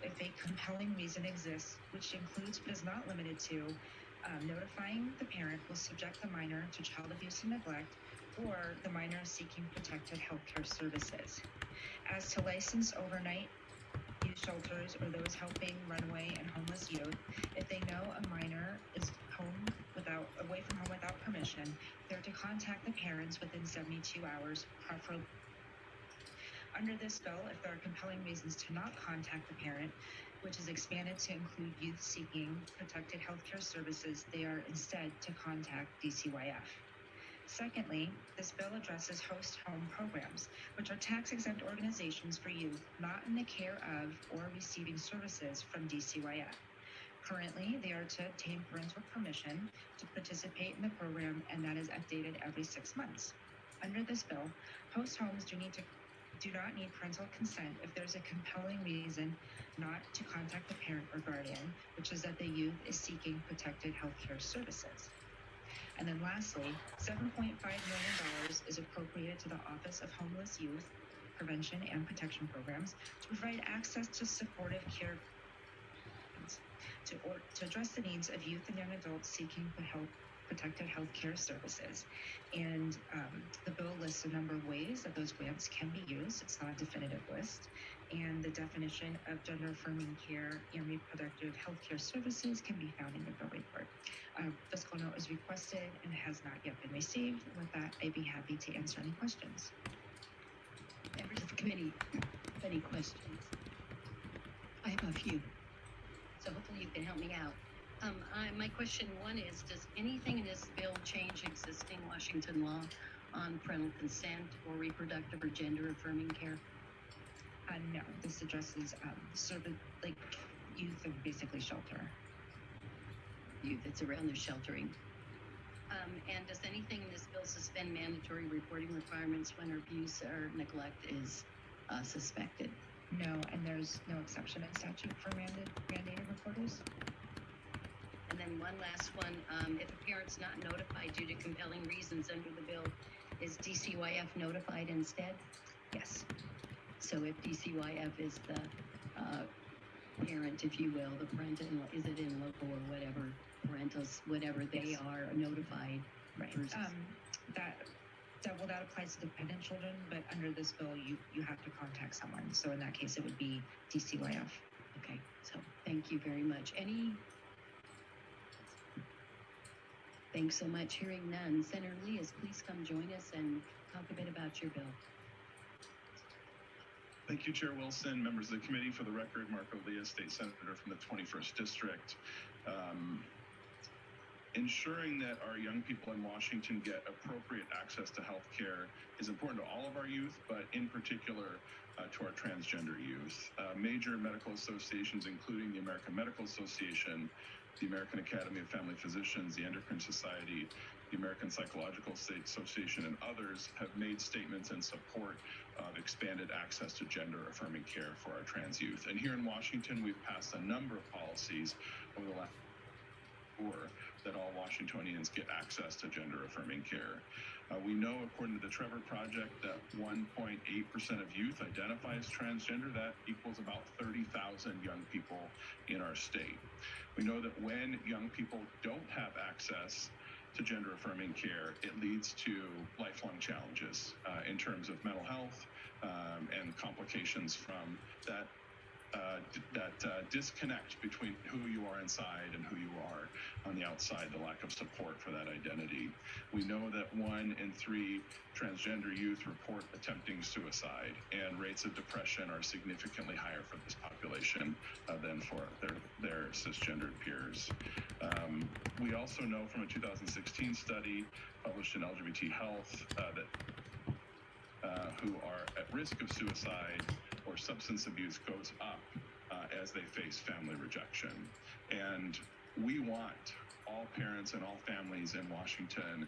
if a compelling reason exists, which includes but is not limited to notifying the parent will subject the minor to child abuse and neglect, or the minor is seeking protected healthcare services. As to licensed overnight youth shelters or those helping runaway and homeless youth, if they know a minor is away from home without permission, they're to contact the parents within 72 hours, preferably. Under this bill, if there are compelling reasons to not contact the parent, which is expanded to include youth seeking protected healthcare services, they are instead to contact DCYF. Secondly, this bill addresses host home programs, which are tax-exempt organizations for youth not in the care of or receiving services from DCYF. Currently, they are to obtain parental permission to participate in the program, and that is updated every 6 months. Under this bill, host homes do not need parental consent if there's a compelling reason not to contact the parent or guardian, which is that the youth is seeking protected healthcare services. And then lastly, $7.5 million is appropriated to the Office of Homeless Youth Prevention and Protection Programs to provide access to supportive care to address the needs of youth and young adults seeking protected health care services. And the bill lists a number of ways that those grants can be used. It's not a definitive list. And the definition of gender-affirming care and reproductive health care services can be found in the bill report. Fiscal note is requested and has not yet been received. With that, I'd be happy to answer any questions. Members of the committee, have any questions? I have a few, so hopefully you can help me out. My question one is, does anything in this bill change existing Washington law on parental consent or reproductive or gender-affirming care? No, this addresses youth and basically shelter. Youth, it's around their sheltering. And does anything in this bill suspend mandatory reporting requirements when abuse or neglect is suspected? No, and there's no exception in statute for mandated reporters. And then one last one, if a parent's not notified due to compelling reasons under the bill, is DCYF notified instead? Yes. So if DCYF is the parent, if you will, the parent, is it in local or whatever, parentals, whatever, they are notified. Right. That applies to dependent children, but under this bill, you have to contact someone. So in that case, it would be DCYF. Okay, so thank you very much. Thanks so much. Hearing none. Senator Elias, please come join us and talk a bit about your bill. Thank you, Chair Wilson, members of the committee. For the record, Marco Elias, State Senator from the 21st District. Ensuring that our young people in Washington get appropriate access to health care is important to all of our youth, but in particular to our transgender youth. Major medical associations, including the American Medical Association, the American Academy of Family Physicians, the Endocrine Society, the American Psychological Association, and others have made statements in support of expanded access to gender-affirming care for our trans youth. And here in Washington, we've passed a number of policies over the last year that all Washingtonians get access to gender-affirming care. We know, according to the Trevor Project, that 1.8% of youth identify as transgender. That equals about 30,000 young people in our state. We know that when young people don't have access to gender-affirming care, it leads to lifelong challenges in terms of mental health and complications from that disconnect between who you are inside and who you are on the outside, the lack of support for that identity. We know that 1 in 3 transgender youth report attempting suicide, and rates of depression are significantly higher for this population than for their cisgendered peers. We also know from a 2016 study published in LGBT Health that who are at risk of suicide or substance abuse goes up as they face family rejection. And we want all parents and all families in Washington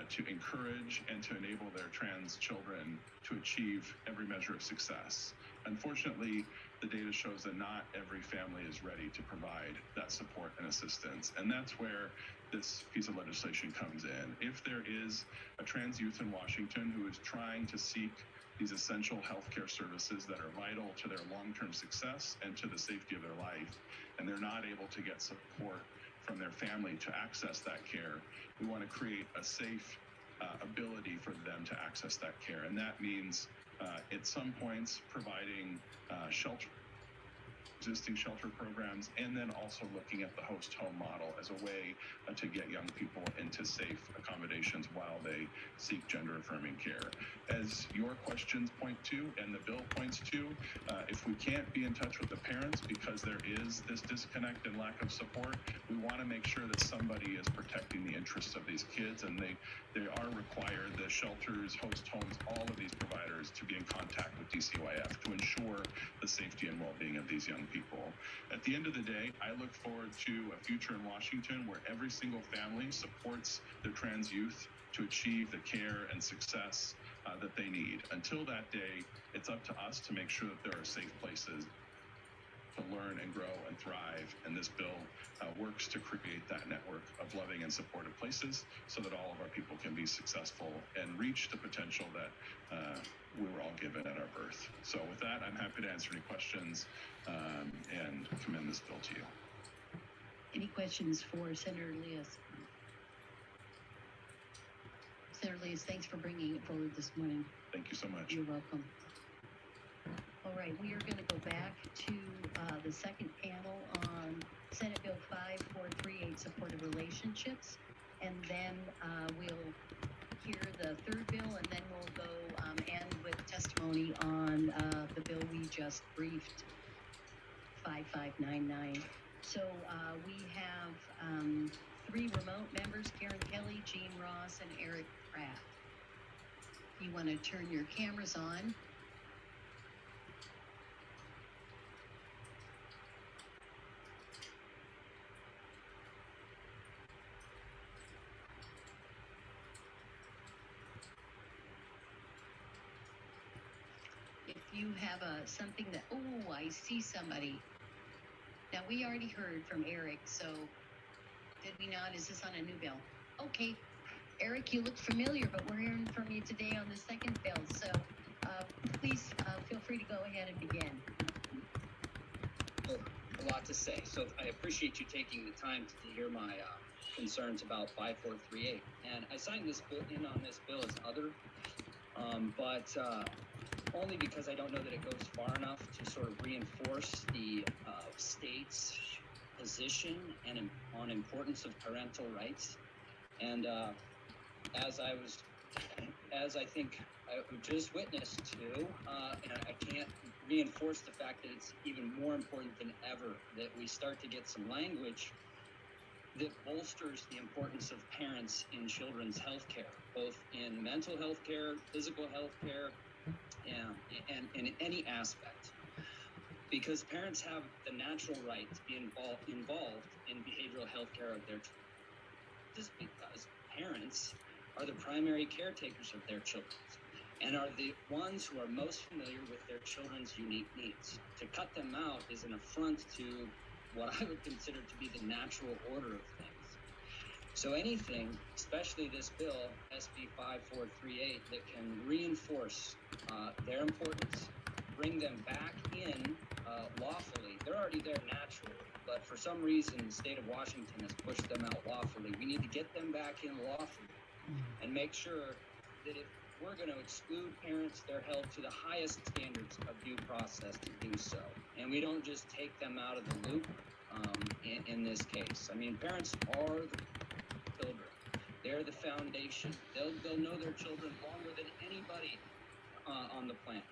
to encourage and to enable their trans children to achieve every measure of success. Unfortunately, the data shows that not every family is ready to provide that support and assistance. And that's where this piece of legislation comes in. If there is a trans youth in Washington who is trying to seek these essential healthcare services that are vital to their long-term success and to the safety of their life, and they're not able to get support from their family to access that care. We want to create a safe ability for them to access that care, and that means at some points providing existing shelter programs, and then also looking at the host home model as a way to get young people into safe accommodations while they seek gender affirming care. As your questions point to and the bill points to, if we can't be in touch with the parents because there is this disconnect and lack of support, we want to make sure that somebody is protecting the interests of these kids, and they are required, the shelters, host homes, all of these providers, to be in contact with DCYF to ensure the safety and well-being of these young people. At the end of the day, I look forward to a future in Washington where every single family supports their trans youth to achieve the care and success that they need. Until that day, it's up to us to make sure that there are safe places to learn and grow and thrive, and this bill works to create that network of loving and supportive places so that all of our people can be successful and reach the potential that we were all given at our birth. So with that, I'm happy to answer any questions and commend this bill to you. Any questions for Senator Elias? Senator Elias, thanks for bringing it forward this morning. Thank you so much. You're welcome. All right, we are going to go back to the second panel on Senate Bill 5438, Supportive Relationships, and then we'll hear the third bill, and then we'll go end with testimony on the bill we just briefed, 5599. So we have 3 remote members, Karen Kelly, Jean Ross, and Eric Pratt. If you want to turn your cameras on. If you have something that, oh, I see somebody. Now, we already heard from Eric, so did we not? Is this on a new bill? Okay. Eric, you look familiar, but we're hearing from you today on the second bill. So please feel free to go ahead and begin. A lot to say. So I appreciate you taking the time to hear my concerns about 5438. And I signed this bill in on this bill as other, but only because I don't know that it goes far enough to sort of reinforce the state's position and on importance of parental rights. And as I think I just witnessed to, and I can't reinforce the fact that it's even more important than ever that we start to get some language that bolsters the importance of parents in children's health care, both in mental health care, physical health care, and in any aspect. Because parents have the natural right to be involved in behavioral health care of their children. Just because parents are the primary caretakers of their children and are the ones who are most familiar with their children's unique needs. To cut them out is an affront to what I would consider to be the natural order of things. So anything, especially this bill, SB 5438, that can reinforce their importance, bring them back in lawfully. They're already there naturally, but for some reason the state of Washington has pushed them out lawfully. We need to get them back in lawfully and make sure that if we're going to exclude parents, they're held to the highest standards of due process to do so. And we don't just take them out of the loop in this case. I mean, parents are the children. They're the foundation. They'll know their children longer than anybody on the planet.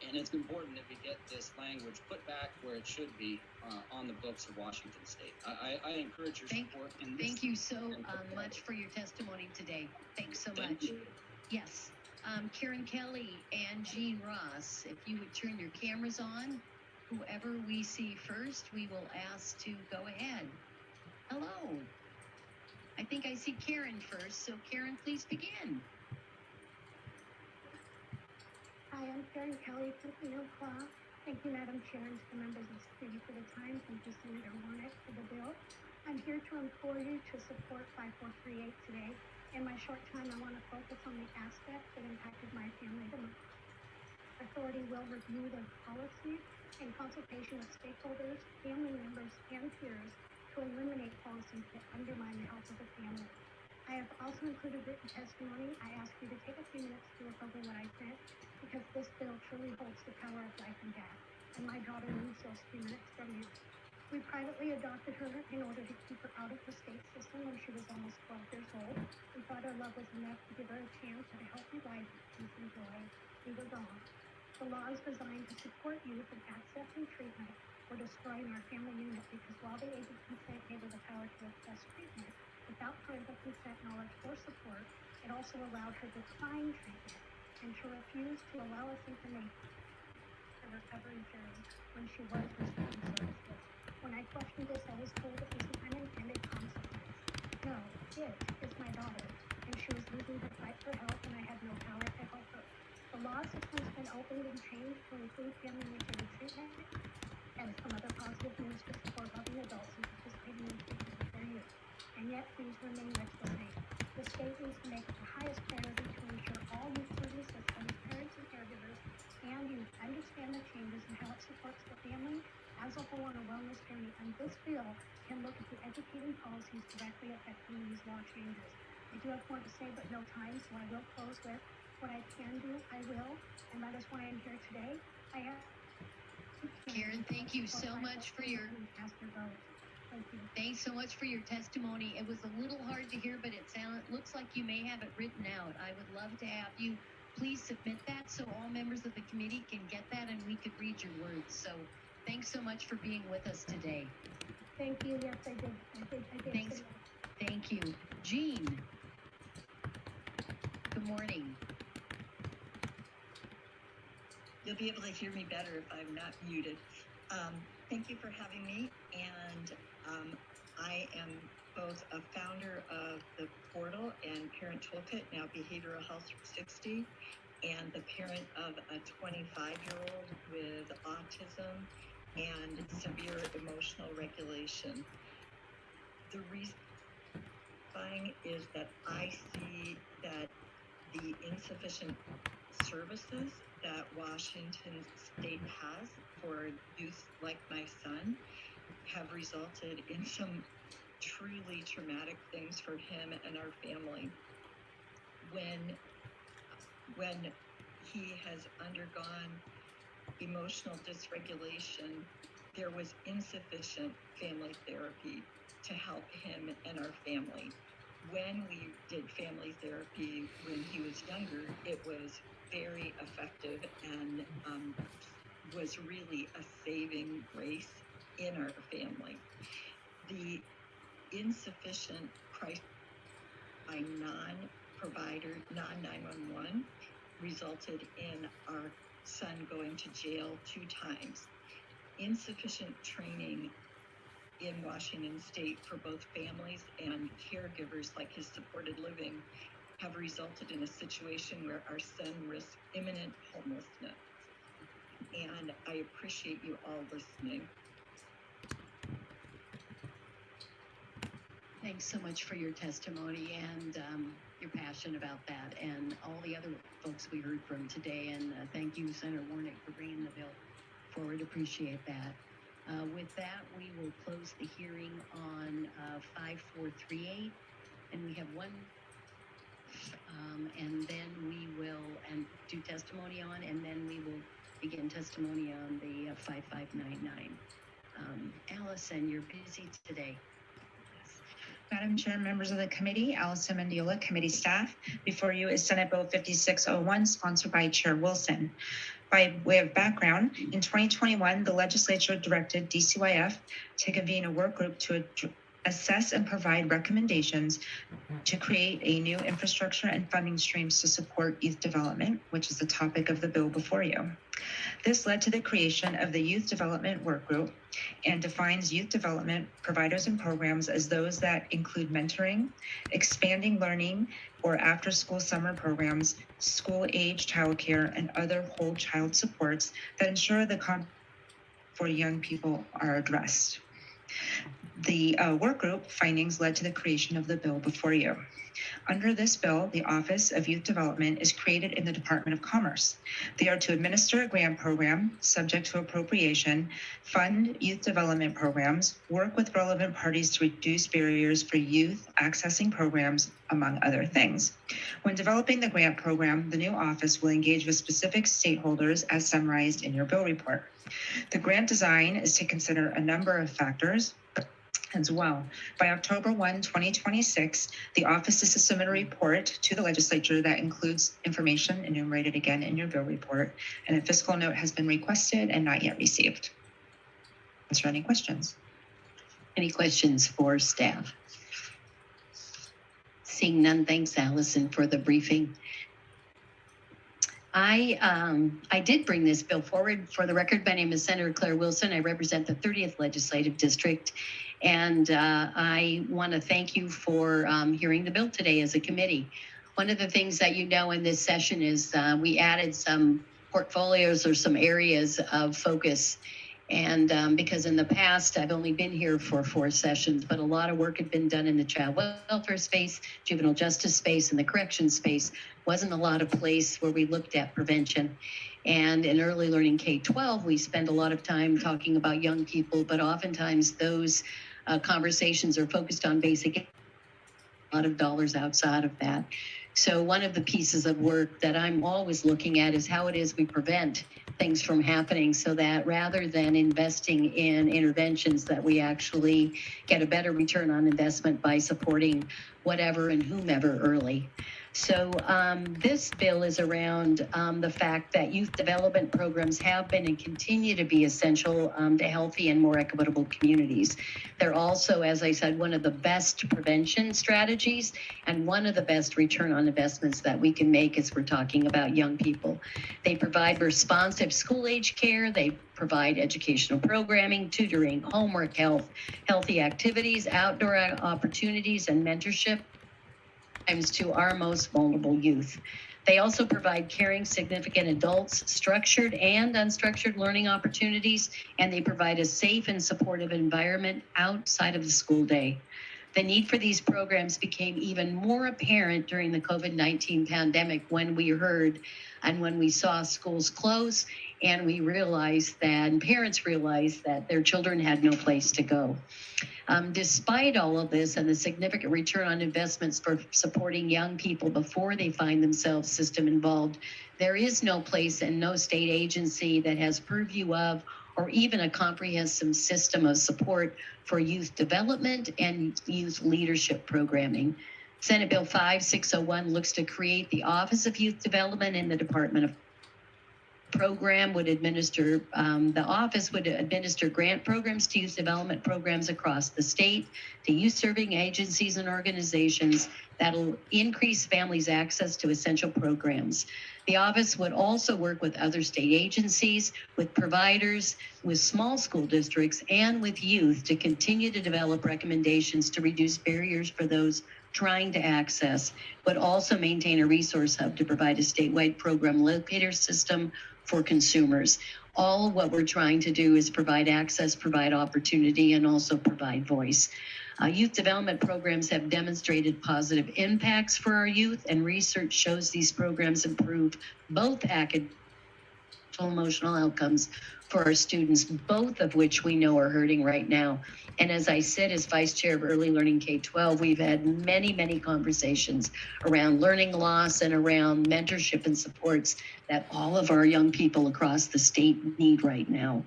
And it's important that we get this language put back where it should be on the books of Washington State. I encourage your support. Thank you so much for your testimony today. Thanks so much. Thank you. Yes. Karen Kelly and Jean Ross, if you would turn your cameras on, whoever we see first, we will ask to go ahead. Hello. I think I see Karen first, so Karen, please begin. Hi, I'm Karen Kelly from Enumclaw. Thank you, Madam Chair, and to the members of the committee for the time. Thank you, Senator Warnock, for the bill. I'm here to implore you to support 5438 today. In my short time, I want to focus on the aspects that impacted my family the most. Authority will review the policy in consultation with stakeholders, family members, and peers to eliminate policies that undermine the health of the family. I have also included written testimony. I ask you to take a few minutes to look over what I sent because this bill truly holds the power of life and death, and my daughter needs those few minutes from you. We privately adopted her in order to keep her out of the state system when she was almost 12 years old. We thought our love was enough to give her a chance at a healthy life with peace and joy. We were wrong. The law is designed to support youth in access and treatment. We're destroying our family unit because while the age of consent gave her the power to request treatment without parental consent, knowledge, or support, it also allowed her to decline treatment and to refuse to allow us information the recovery journey when she was receiving services. When I questioned this, I was told it was an unintended consequence. No, it is my daughter, and she was losing her fight for help, and I had no power to help her. The law system's been opened and changed to include family-initiated treatment and some other positive news to support loving adults and participating in treatment with their youth. And yet, things remain much the same. The state needs to make it the highest priority to ensure all youth service systems, parents and caregivers, and youth understand the changes and how it supports the family as a whole on a wellness journey. And this bill can look at the educating policies directly affecting these law changes. I do have more to say, but no time, so I will close with what I can do, I will, and that is why I'm here today. I have Karen, thank you so much for your Cast your vote. Thank you. thanks so much for your testimony. It was a little hard to hear, but looks like you may have it written out. I would love to have you please submit that so all members of the committee can get that and we could read your words. So thanks so much for being with us today. Thank you. Yes, I did. I did. Thanks. Thank you. Jean. Good morning. You'll be able to hear me better if I'm not muted. Thank you for having me, and I am both a founder of the portal and Parent Toolkit, now Behavioral Health 360, and the parent of a 25-year-old with autism and severe emotional regulation. The reason is that I see that the insufficient services that Washington State has for youth like my son have resulted in some truly traumatic things for him and our family. When he has undergone emotional dysregulation, there was insufficient family therapy to help him and our family. When we did family therapy when he was younger, it was very effective and was really a saving grace in our family. The insufficient crisis by non-911 resulted in our son going to jail 2 times. Insufficient training in Washington State for both families and caregivers, like his supported living, have resulted in a situation where our son risks imminent homelessness. And I appreciate you all listening. Thanks so much for your testimony and your passion about that and all the other folks we heard from today. And thank you, Senator Warnick, for bringing the bill forward. Appreciate that. With that, we will close the hearing on 5438, and we have one, and then we will do testimony on, and then we will begin testimony on the 5599. Allison, you're busy today. Madam Chair, members of the committee, Allison Mendiola, committee staff. Before you is Senate Bill 5601, sponsored by Chair Wilson. By way of background, in 2021, the legislature directed DCYF to convene a work group to assess and provide recommendations to create a new infrastructure and funding streams to support youth development, which is the topic of the bill before you. This led to the creation of the Youth Development Work Group and defines youth development providers and programs as those that include mentoring, expanding learning or after-school summer programs, school-age childcare, and other whole child supports that ensure the for young people are addressed. The work group findings led to the creation of the bill before you. Under this bill, the Office of Youth Development is created in the Department of Commerce. They are to administer a grant program subject to appropriation, fund youth development programs, work with relevant parties to reduce barriers for youth accessing programs, among other things. When developing the grant program, the new office will engage with specific stakeholders as summarized in your bill report. The grant design is to consider a number of factors as well. By October 1, 2026, the office is to submit a report to the legislature that includes information enumerated again in your bill report, and a fiscal note has been requested and not yet received. Answer any questions? Any questions for staff? Seeing none, thanks, Allison, for the briefing. I did bring this bill forward. For the record, my name is Senator Claire Wilson. I represent the 30th Legislative District, and I want to thank you for hearing the bill today as a committee. One of the things that you know in this session is we added some portfolios or some areas of focus. And because in the past, I've only been here for 4 sessions, but a lot of work had been done in the child welfare space, juvenile justice space, and the corrections space. Wasn't a lot of place where we looked at prevention. And in early learning K-12, we spend a lot of time talking about young people, but oftentimes those conversations are focused on basic, a lot of dollars outside of that. So one of the pieces of work that I'm always looking at is how it is we prevent things from happening, so that rather than investing in interventions, that we actually get a better return on investment by supporting whatever and whomever early. So this bill is around the fact that youth development programs have been and continue to be essential to healthy and more equitable communities. They're also, as I said, one of the best prevention strategies and one of the best return on investments that we can make as we're talking about young people. They provide responsive school age care. They provide educational programming, tutoring, homework help, healthy activities, outdoor opportunities, and mentorship to our most vulnerable youth. They also provide caring, significant adults, structured and unstructured learning opportunities, and they provide a safe and supportive environment outside of the school day. The need for these programs became even more apparent during the COVID-19 pandemic when we heard and when we saw schools close, and we realized that, and parents realized that their children had no place to go. Despite all of this and the significant return on investments for supporting young people before they find themselves system involved, there is no place and no state agency that has purview of or even a comprehensive system of support for youth development and youth leadership programming. Senate Bill 5601 looks to create the Office of Youth Development in the Department of Program would administer, the office would administer grant programs to youth development programs across the state, to youth serving agencies and organizations that'll increase families' access to essential programs. The office would also work with other state agencies, with providers, with small school districts, and with youth to continue to develop recommendations to reduce barriers for those trying to access, but also maintain a resource hub to provide a statewide program locator system for consumers. All what we're trying to do is provide access, provide opportunity, and also provide voice. Youth development programs have demonstrated positive impacts for our youth, and research shows these programs improve both academic and emotional outcomes for our students, both of which we know are hurting right now. And as I said, as Vice Chair of Early Learning K-12, we've had many, many conversations around learning loss and around mentorship and supports that all of our young people across the state need right now.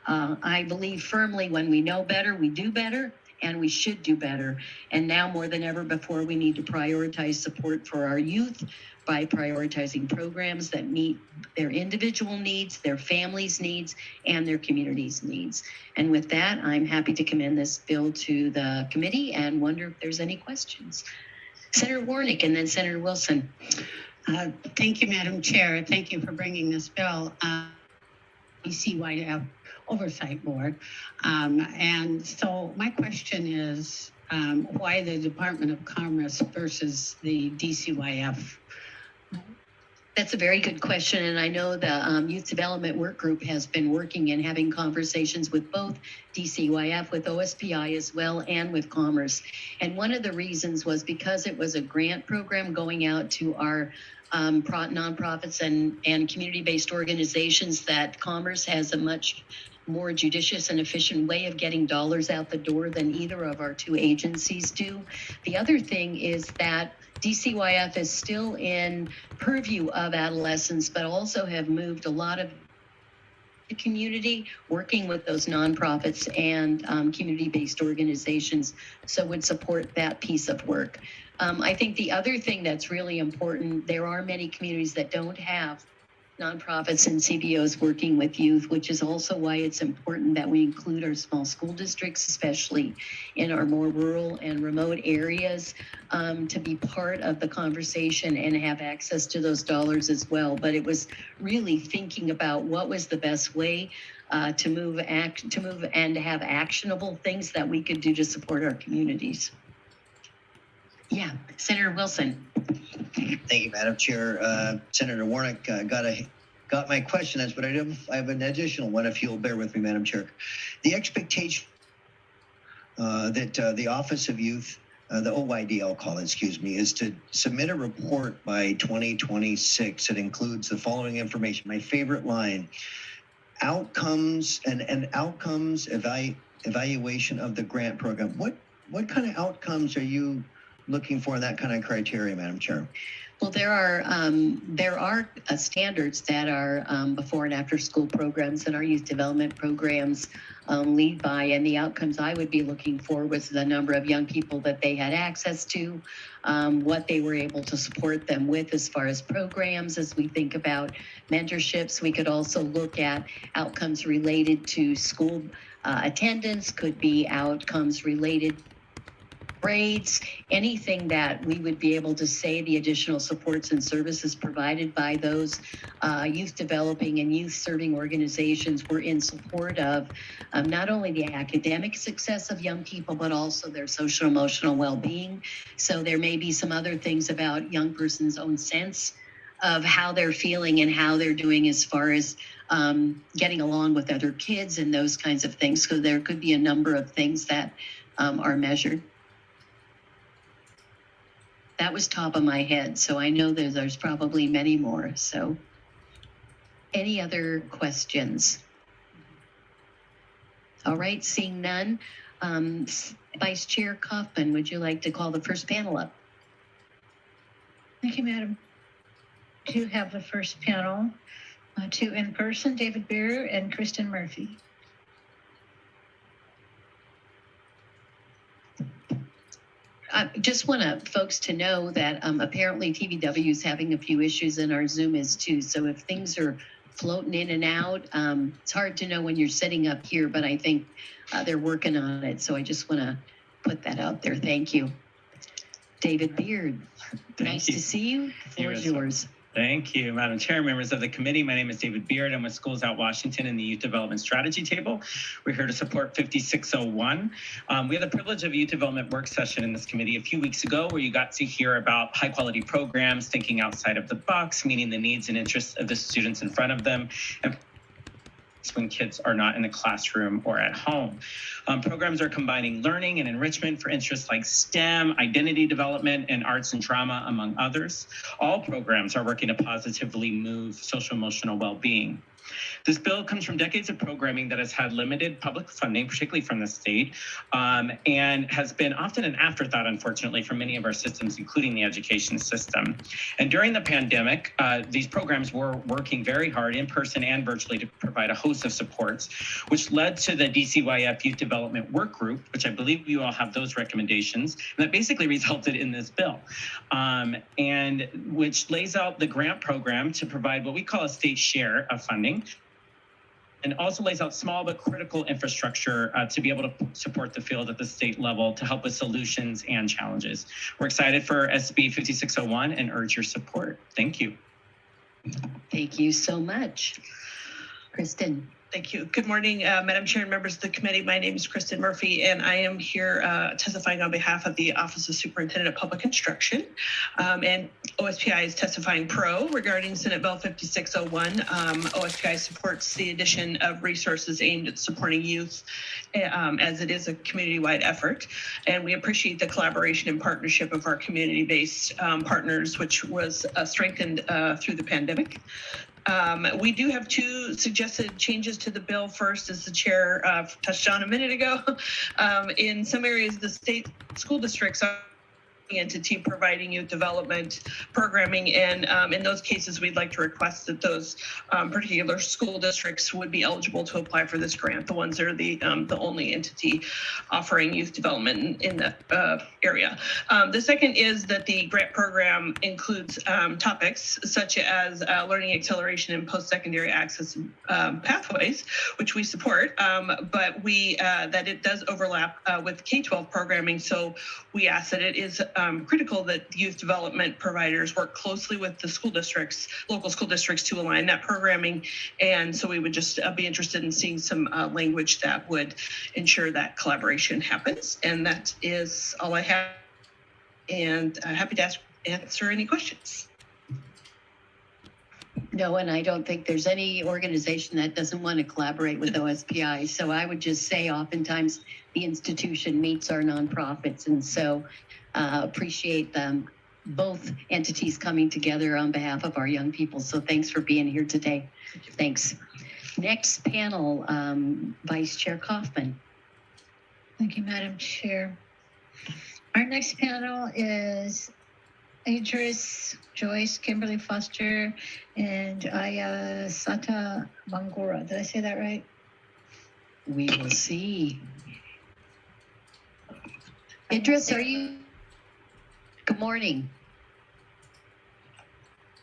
I believe firmly when we know better, we do better, and we should do better. And now more than ever before, we need to prioritize support for our youth by prioritizing programs that meet their individual needs, their families' needs, and their communities' needs. And with that, I'm happy to commend this bill to the committee and wonder if there's any questions. Senator Warnick and then Senator Wilson. Thank you, Madam Chair. Thank you for bringing this bill. DCYF Oversight Board. And so my question is why the Department of Commerce versus the DCYF? That's a very good question, and I know the Youth Development Work Group has been working and having conversations with both DCYF, with OSPI as well, and with Commerce. And one of the reasons was because it was a grant program going out to our nonprofits and community-based organizations, that Commerce has a much more judicious and efficient way of getting dollars out the door than either of our two agencies do. The other thing is that DCYF is still in purview of adolescents, but also have moved a lot of the community working with those nonprofits and community-based organizations, so would support that piece of work. I think the other thing that's really important, there are many communities that don't have nonprofits and CBOs working with youth, which is also why it's important that we include our small school districts, especially in our more rural and remote areas, to be part of the conversation and have access to those dollars as well. But it was really thinking about what was the best way to move and to have actionable things that we could do to support our communities. Yeah, Senator Wilson. Thank you, Madam Chair. Senator Warnock got my question answered, but I have an additional one, if you'll bear with me, Madam Chair. The expectation that the Office of Youth, the OYD, I'll call it, excuse me, is to submit a report by 2026 that includes the following information. My favorite line: outcomes and outcomes evaluation of the grant program. What kind of outcomes are you looking for in that kind of criteria, Madam Chair? Well, there are standards that are before and after school programs and our youth development programs lead by, and the outcomes I would be looking for was the number of young people that they had access to, what they were able to support them with as far as programs. As we think about mentorships, we could also look at outcomes related to school attendance, could be outcomes related grades, anything that we would be able to say the additional supports and services provided by those youth developing and youth serving organizations were in support of not only the academic success of young people, but also their social emotional well-being. So there may be some other things about young person's own sense of how they're feeling and how they're doing as far as getting along with other kids and those kinds of things. So there could be a number of things that are measured. That was top of my head, so I know that there's probably many more. So any other questions? All right, seeing none. Vice Chair Kaufman, would you like to call the first panel up? Thank you, Madam. To have the first panel, two in person, David Beer and Kristen Murphy. I just want folks to know that apparently TVW is having a few issues, and our Zoom is too. So if things are floating in and out, it's hard to know when you're sitting up here, but I think they're working on it. So I just want to put that out there. Thank you. David Beard, nice to see you. The floor is yours. Thank you, Madam Chair, members of the committee. My name is David Beard. I'm with Schools Out Washington in the Youth Development Strategy Table. We're here to support 5601. We had the privilege of a youth development work session in this committee a few weeks ago where you got to hear about high quality programs, thinking outside of the box, meeting the needs and interests of the students in front of them, and when kids are not in the classroom or at home. Programs are combining learning and enrichment for interests like STEM, identity development, and arts and drama, among others. All programs are working to positively move social emotional well-being. This bill comes from decades of programming that has had limited public funding, particularly from the state, and has been often an afterthought, unfortunately, for many of our systems, including the education system. And during the pandemic, these programs were working very hard in person and virtually to provide a host of supports, which led to the DCYF Youth Development Work Group, which I believe you all have those recommendations, and that basically resulted in this bill, and which lays out the grant program to provide what we call a state share of funding, and also lays out small but critical infrastructure to be able to support the field at the state level to help with solutions and challenges. We're excited for SB 5601 and urge your support. Thank you. Thank you so much. Kristen. Thank you. Good morning, Madam Chair and members of the committee. My name is Kristen Murphy, and I am here testifying on behalf of the Office of Superintendent of Public Instruction. And OSPI is testifying pro regarding Senate Bill 5601. OSPI supports the addition of resources aimed at supporting youth as it is a community-wide effort. And we appreciate the collaboration and partnership of our community-based partners, which was strengthened through the pandemic. We do have two suggested changes to the bill. First, as the chair touched on a minute ago, in some areas, the state school districts are the entity providing youth development programming, and in those cases, we'd like to request that those particular school districts would be eligible to apply for this grant. The ones that are the only entity offering youth development in the area. The second is that the grant program includes topics such as learning acceleration and post-secondary access pathways, which we support, but that it does overlap with K-12 programming. So we ask that it is critical that youth development providers work closely with the school districts, local school districts, to align that programming. And so we would just be interested in seeing some language that would ensure that collaboration happens. And that is all I have. And happy to answer any questions. No, and I don't think there's any organization that doesn't want to collaborate with OSPI. So I would just say oftentimes the institution meets our nonprofits. And so appreciate them, both entities coming together on behalf of our young people. So thanks for being here today. Thanks. Next panel, Vice Chair Kaufman. Thank you, Madam Chair. Our next panel is Idris, Joyce, Kimberly Foster, and Aya Sata Bangura. Did I say that right? We will see. Idris, are you? Good morning.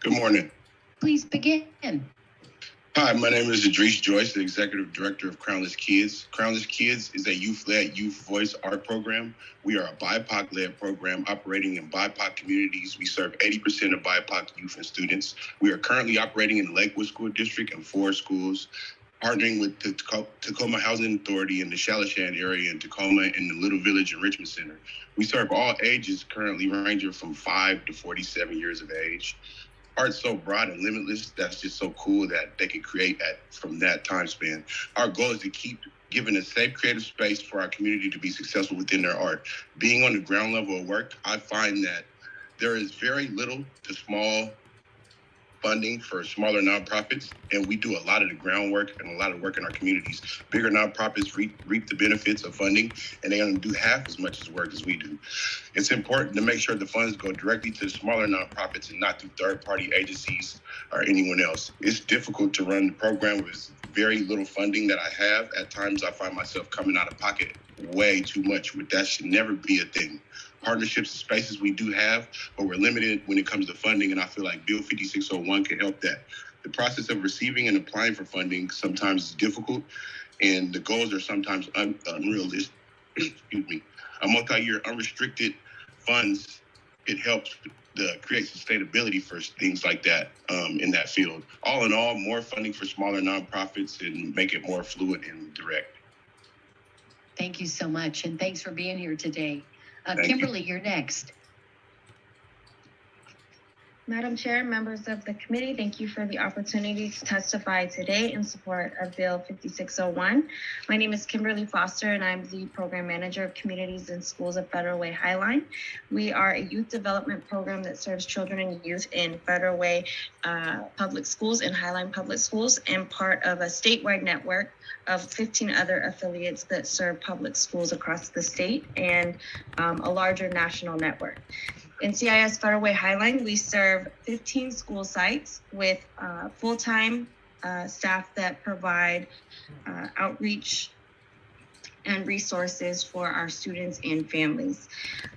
Good morning. Please begin. Hi, my name is Idris Joyce, the Executive Director of Crownless Kids. Crownless Kids is a youth-led youth voice art program. We are a BIPOC-led program operating in BIPOC communities. We serve 80% of BIPOC youth and students. We are currently operating in the Lakewood School District and 4 schools, partnering with the Tacoma Housing Authority in the Shalishan area in Tacoma and the Little Village and Richmond Center. We serve all ages, currently ranging from 5 to 47 years of age. Art's so broad and limitless, that's just so cool that they can create from that time span. Our goal is to keep giving a safe creative space for our community to be successful within their art. Being on the ground level of work, I find that there is very little to small funding for smaller nonprofits, and we do a lot of the groundwork and a lot of work in our communities. Bigger nonprofits reap the benefits of funding, and they only do half as much as work as we do. It's important to make sure the funds go directly to the smaller nonprofits and not through third-party agencies or anyone else. It's difficult to run the program with very little funding that I have. At times, I find myself coming out of pocket way too much, but that should never be a thing. Partnerships and spaces we do have, but we're limited when it comes to funding, and I feel like Bill 5601 can help that. The process of receiving and applying for funding sometimes is difficult, and the goals are sometimes unrealistic. Excuse me. A multi-year unrestricted funds, it helps create sustainability for things like that in that field. All in all, more funding for smaller nonprofits and make it more fluid and direct. Thank you so much, and thanks for being here today. Thank Kimberly, you're next. Madam Chair, members of the committee, thank you for the opportunity to testify today in support of Bill 5601. My name is Kimberly Foster, and I'm the Program Manager of Communities and Schools at Federal Way Highline. We are a youth development program that serves children and youth in Federal Way Public Schools and Highline Public Schools, and part of a statewide network of 15 other affiliates that serve public schools across the state and a larger national network. In CIS Federal Way Highline, we serve 15 school sites with full-time staff that provide outreach and resources for our students and families.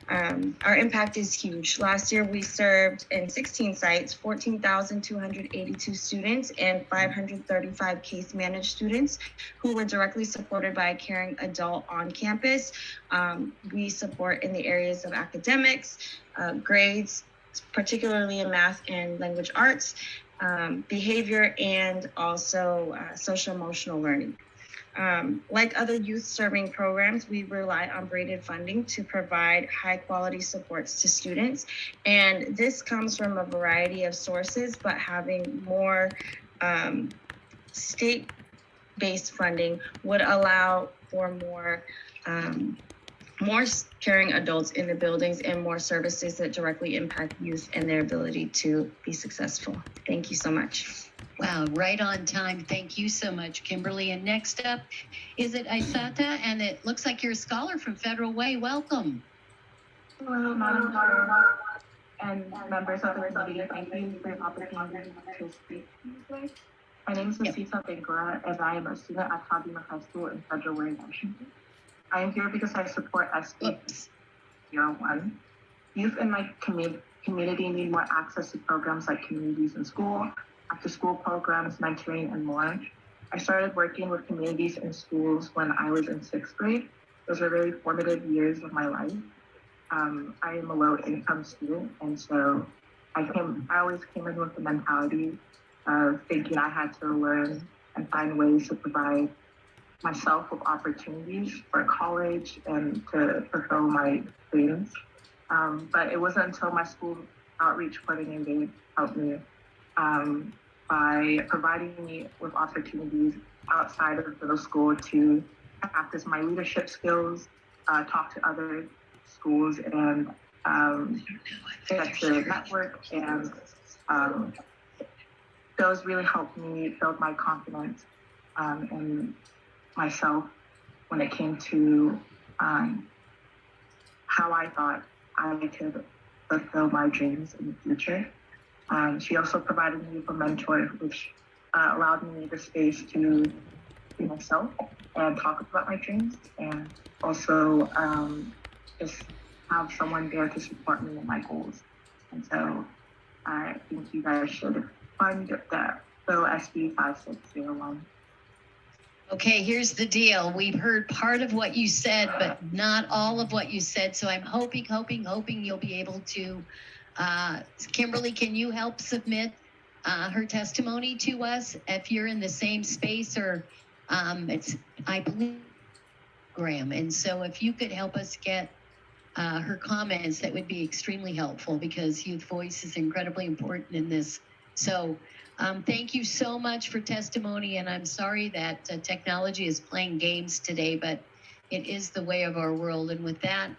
Our impact is huge. Last year, we served in 16 sites, 14,282 students and 535 case managed students who were directly supported by a caring adult on campus. We support in the areas of academics, grades, particularly in math and language arts, behavior, and also social emotional learning. Like other youth serving programs, we rely on braided funding to provide high quality supports to students. And this comes from a variety of sources, but having more state-based funding would allow for more caring adults in the buildings and more services that directly impact youth and their ability to be successful. Thank you so much. Wow, right on time. Thank you so much, Kimberly. And next up, is it Isata? And it looks like you're a scholar from Federal Way. Welcome. Hello, Madam Chair and members of the committee. Thank you for the opportunity to speak. My name is Asita Bengora, and I am a student at Kadima High School in Federal Way, Washington. I am here because I support SB 01. Youth in my community need more access to programs like communities in school, after-school programs, mentoring, and more. I started working with communities in schools when I was in 6th grade. Those were really formative years of my life. I am a low-income student, and so I always came in with the mentality of thinking I had to learn and find ways to provide myself with opportunities for college and to fulfill my dreams. But it wasn't until my school outreach coordinator helped me by providing me with opportunities outside of middle school to practice my leadership skills, talk to other schools, and get to network. And those really helped me build my confidence in myself when it came to how I thought I could fulfill my dreams in the future. She also provided me with a mentor, which allowed me the space to be myself and talk about my dreams, and also just have someone there to support me in my goals. And so I think you guys should fund that Bill SB 5601. Okay, here's the deal. We've heard part of what you said, but not all of what you said. So I'm hoping you'll be able to. Kimberly, can you help submit her testimony to us if you're in the same space, or it's, I believe, Graham. And so if you could help us get her comments, that would be extremely helpful, because youth voice is incredibly important in this. So thank you so much for testimony, and I'm sorry that technology is playing games today, but it is the way of our world. And with that,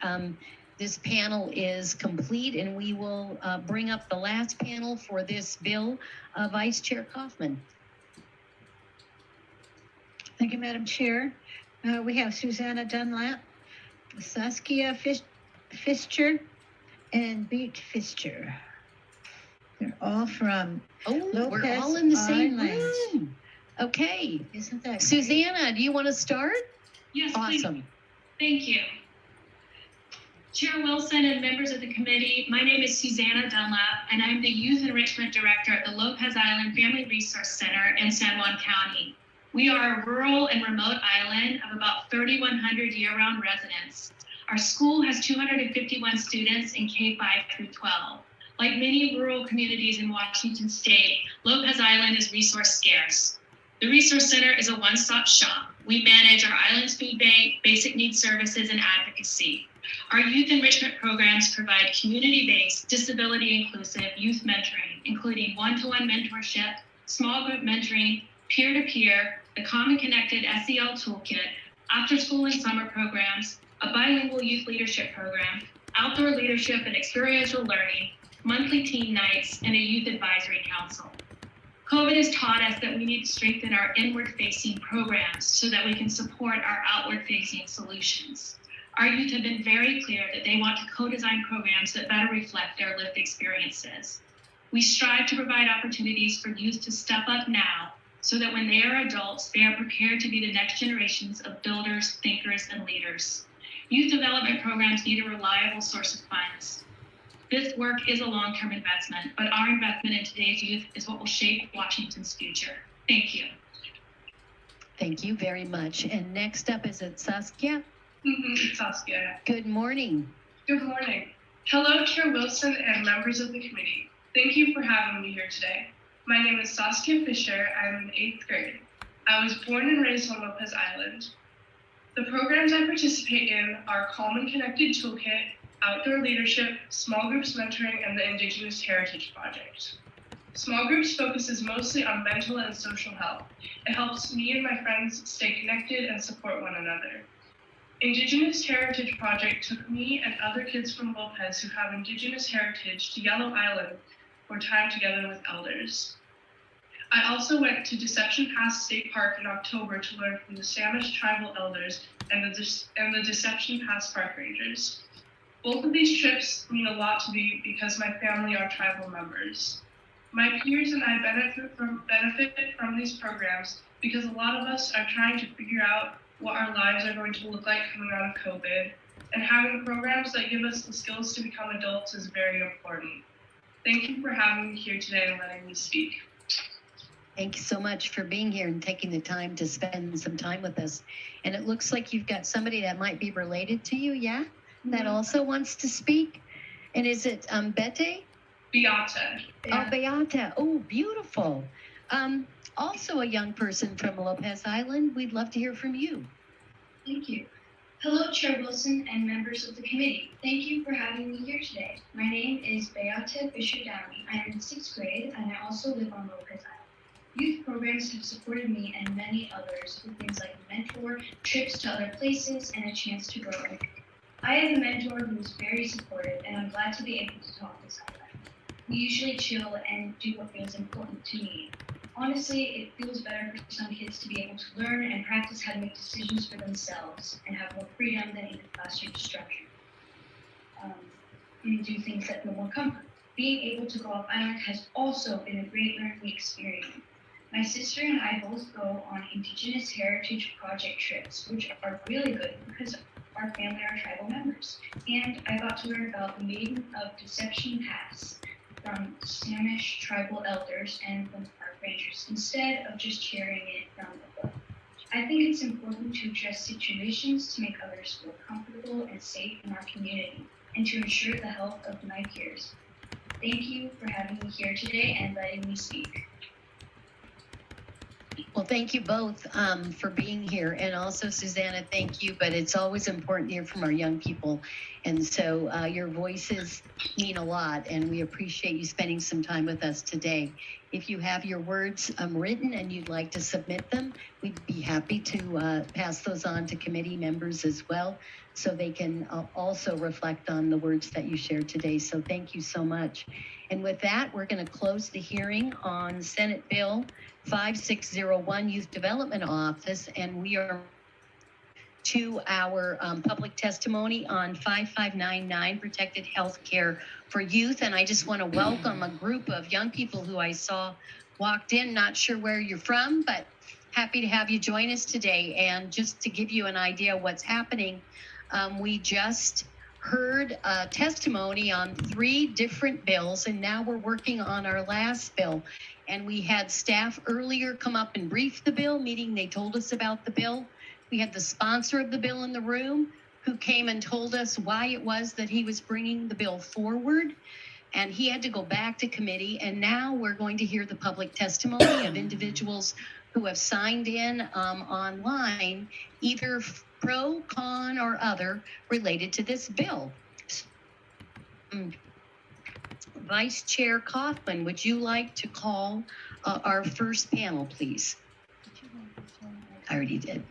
this panel is complete, and we will bring up the last panel for this bill, Vice Chair Kaufman. Thank you, Madam Chair. We have Susanna Dunlap, Saskia Fischer, and Beat Fischer. They're all from Lopez we're all in the same Island. room. Okay. Isn't that Susanna, do you want to start? Yes, awesome. Please. Thank you. Chair Wilson and members of the committee, my name is Susanna Dunlap, and I'm the Youth Enrichment Director at the Lopez Island Family Resource Center in San Juan County. We are a rural and remote island of about 3,100 year-round residents. Our school has 251 students in K-5 through 12. Like many rural communities in Washington State, Lopez Island is resource scarce. The Resource Center is a one-stop shop. We manage our island's food bank, basic needs services, and advocacy. Our youth enrichment programs provide community-based, disability-inclusive youth mentoring, including one-to-one mentorship, small group mentoring, peer-to-peer, the Common Connected SEL Toolkit, after-school and summer programs, a bilingual youth leadership program, outdoor leadership and experiential learning, monthly teen nights, and a youth advisory council. COVID has taught us that we need to strengthen our inward-facing programs so that we can support our outward-facing solutions. Our youth have been very clear that they want to co-design programs that better reflect their lived experiences. We strive to provide opportunities for youth to step up now so that when they are adults, they are prepared to be the next generations of builders, thinkers, and leaders. Youth development programs need a reliable source of funds. This work is a long-term investment, but our investment in today's youth is what will shape Washington's future. Thank you. Thank you very much. And next up, is it Saskia? Saskia. Good morning. Good morning. Hello, Chair Wilson and members of the committee. Thank you for having me here today. My name is Saskia Fischer. I'm in 8th grade. I was born and raised on Lopez Island. The programs I participate in are Calm and Connected Toolkit, Outdoor Leadership, Small Groups Mentoring, and the Indigenous Heritage Project. Small Groups focuses mostly on mental and social health. It helps me and my friends stay connected and support one another. Indigenous Heritage Project took me and other kids from Lopez who have Indigenous heritage to Yellow Island for time together with elders. I also went to Deception Pass State Park in October to learn from the Samish tribal elders and the Deception Pass Park Rangers. Both of these trips mean a lot to me because my family are tribal members. My peers and I benefit from these programs because a lot of us are trying to figure out what our lives are going to look like coming out of COVID, and having programs that give us the skills to become adults is very important. Thank you for having me here today and letting me speak. Thank you so much for being here and taking the time to spend some time with us. And it looks like you've got somebody that might be related to you, yeah? That also wants to speak. And is it Bete? Beata. Oh, Beata. Oh, beautiful. Also a young person from Lopez Island. We'd love to hear from you. Thank you. Hello, Chair Wilson and members of the committee. Thank you for having me here today. My name is Beata Fisher-Downey. I am in 6th grade and I also live on Lopez Island. Youth programs have supported me and many others with things like a mentor, trips to other places, and a chance to grow. I have a mentor who is very supportive, and I'm glad to be able to talk this out. We usually chill and do what feels important to me. Honestly, it feels better for some kids to be able to learn and practice how to make decisions for themselves and have more freedom than in the classroom structure. And do things that feel more comfort. Being able to go off island has also been a great learning experience. My sister and I both go on Indigenous Heritage Project trips, which are really good because our family are tribal members. And I got to learn about the Maiden of Deception Pass from Samish tribal elders and from park rangers, instead of just hearing it from the book. I think it's important to address situations to make others feel comfortable and safe in our community, and to ensure the health of my peers. Thank you for having me here today and letting me speak. Well, thank you both for being here. And also, Susanna, thank you. But it's always important to hear from our young people. And so your voices mean a lot, and we appreciate you spending some time with us today. If you have your words written and you'd like to submit them, we'd be happy to pass those on to committee members as well, so they can also reflect on the words that you shared today. So thank you so much. And with that, we're going to close the hearing on Senate Bill 5601, Youth Development Office, and we are to our public testimony on 5599, Protected Health Care for Youth. And I just want to welcome a group of young people who I saw walked in, not sure where you're from, but happy to have you join us today. And just to give you an idea of what's happening, we just heard a testimony on 3 different bills, and now we're working on our last bill. And we had staff earlier come up and brief the bill, meaning they told us about the bill. We had the sponsor of the bill in the room who came and told us why it was that he was bringing the bill forward. And he had to go back to committee. And now we're going to hear the public testimony of individuals who have signed in online, either pro, con, or other related to this bill. Vice Chair Kaufman, would you like to call our first panel, please? I already did.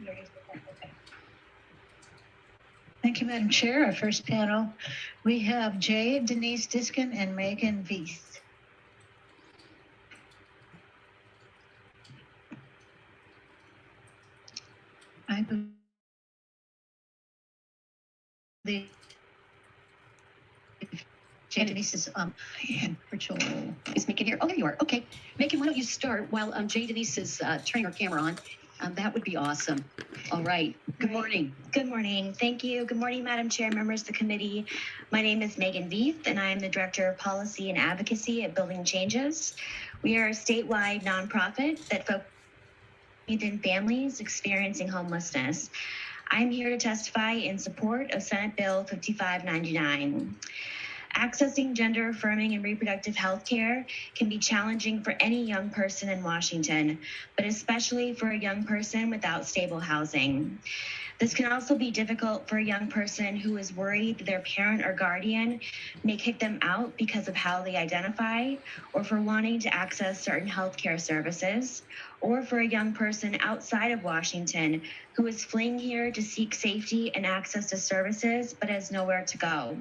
Thank you, Madam Chair. Our first panel, we have Jay, Denise Diskin, and Megan Veith. I believe Jay, Denise is virtual. Is Megan here? Oh, there you are. Okay. Megan, why don't you start while Jay, Denise is turning her camera on. That would be awesome. All right. Good morning. Good morning. Thank you. Good morning, Madam Chair, members of the committee. My name is Megan Veith, and I am the Director of Policy and Advocacy at Building Changes. We are a statewide nonprofit that focuses on families experiencing homelessness. I'm here to testify in support of Senate Bill 5599. Accessing gender affirming and reproductive health care can be challenging for any young person in Washington, but especially for a young person without stable housing. This can also be difficult for a young person who is worried that their parent or guardian may kick them out because of how they identify, or for wanting to access certain healthcare services, or for a young person outside of Washington who is fleeing here to seek safety and access to services but has nowhere to go.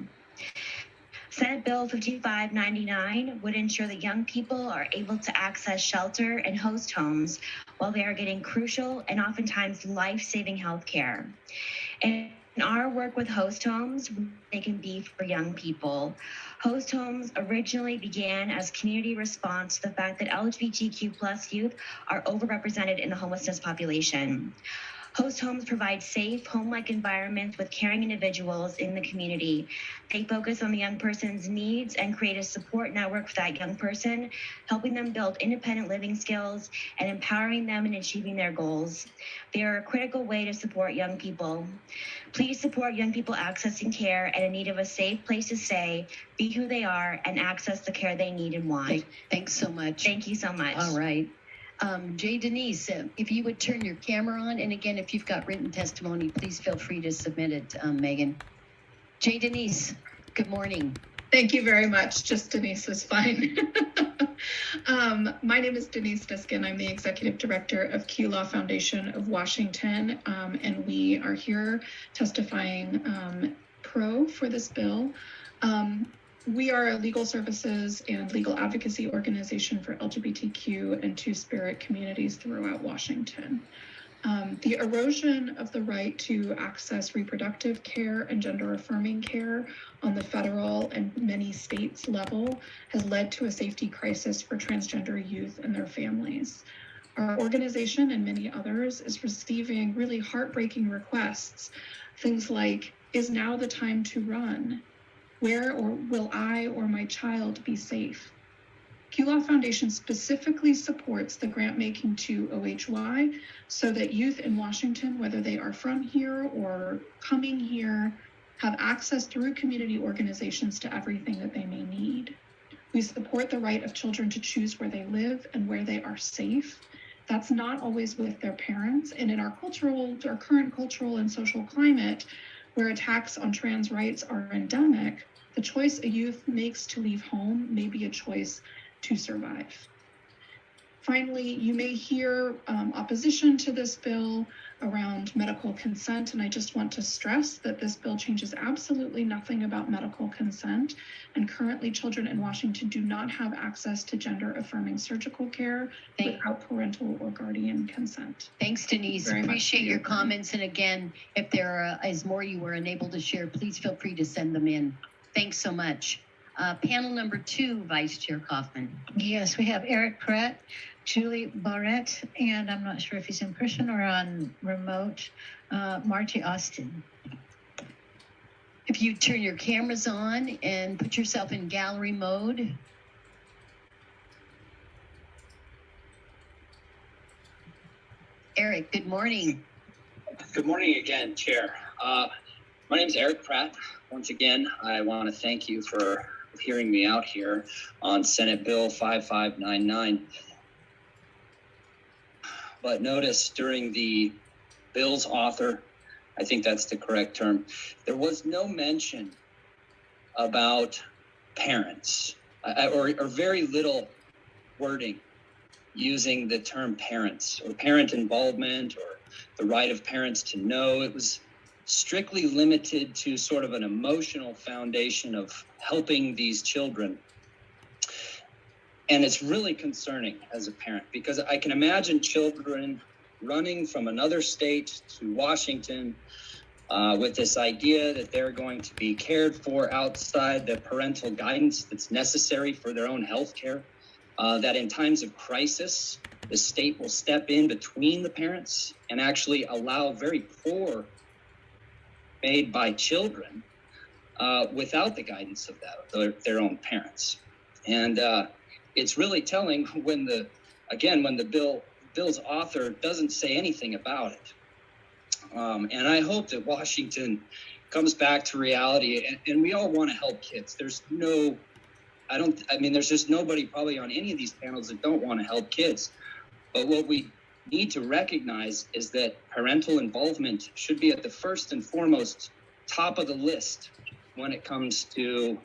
Senate Bill 5599 would ensure that young people are able to access shelter and host homes while they are getting crucial and oftentimes life-saving health care. In our work with host homes, they can be for young people. Host homes originally began as community response to the fact that LGBTQ plus youth are overrepresented in the homelessness population. Host homes provide safe, home-like environments with caring individuals in the community. They focus on the young person's needs and create a support network for that young person, helping them build independent living skills and empowering them in achieving their goals. They are a critical way to support young people. Please support young people accessing care and in need of a safe place to stay, be who they are, and access the care they need and want. Thanks so much. Thank you so much. All right. Jay Denise, if you would turn your camera on, and again, if you've got written testimony, please feel free to submit it, Megan. Jay Denise, good morning. Thank you very much. Just Denise is fine. My name is Denise Diskin. I'm the Executive Director of Q Law Foundation of Washington, and we are here testifying pro for this bill. We are a legal services and legal advocacy organization for LGBTQ and Two-Spirit communities throughout Washington. The erosion of the right to access reproductive care and gender-affirming care on the federal and many states level has led to a safety crisis for transgender youth and their families. Our organization and many others is receiving really heartbreaking requests. Things like, is now the time to run? Where or will I or my child be safe? Q Law Foundation specifically supports the grant making to OHY so that youth in Washington, whether they are from here or coming here, have access through community organizations to everything that they may need. We support the right of children to choose where they live and where they are safe. That's not always with their parents. And in our current cultural and social climate, where attacks on trans rights are endemic, the choice a youth makes to leave home may be a choice to survive. Finally, you may hear opposition to this bill around medical consent, and I just want to stress that this bill changes absolutely nothing about medical consent, and currently children in Washington do not have access to gender-affirming surgical care without parental or guardian consent. Thanks, Denise. Appreciate your comments, and again, if there is more you were unable to share, please feel free to send them in. Thanks so much. Panel number 2, Vice Chair Kaufman. Yes, we have Eric Pratt, Julie Barrett, and I'm not sure if he's in person or on remote, Margie Austin. If you turn your cameras on and put yourself in gallery mode. Eric, good morning. Good morning again, Chair. My name is Eric Pratt. Once again, I want to thank you for hearing me out here on Senate Bill 5599. But notice during the bill's author, I think that's the correct term, there was no mention about parents or very little wording using the term parents or parent involvement or the right of parents to know. It was strictly limited to sort of an emotional foundation of helping these children. And it's really concerning as a parent because I can imagine children running from another state to Washington with this idea that they're going to be cared for outside the parental guidance that's necessary for their own health care, that in times of crisis, the state will step in between the parents and actually allow very poor made by children without the guidance of their own parents. And it's really telling when the bill's author doesn't say anything about it. And I hope that Washington comes back to reality, and we all want to help kids. There's just nobody probably on any of these panels that don't want to help kids. But what we need to recognize is that parental involvement should be at the first and foremost top of the list when it comes to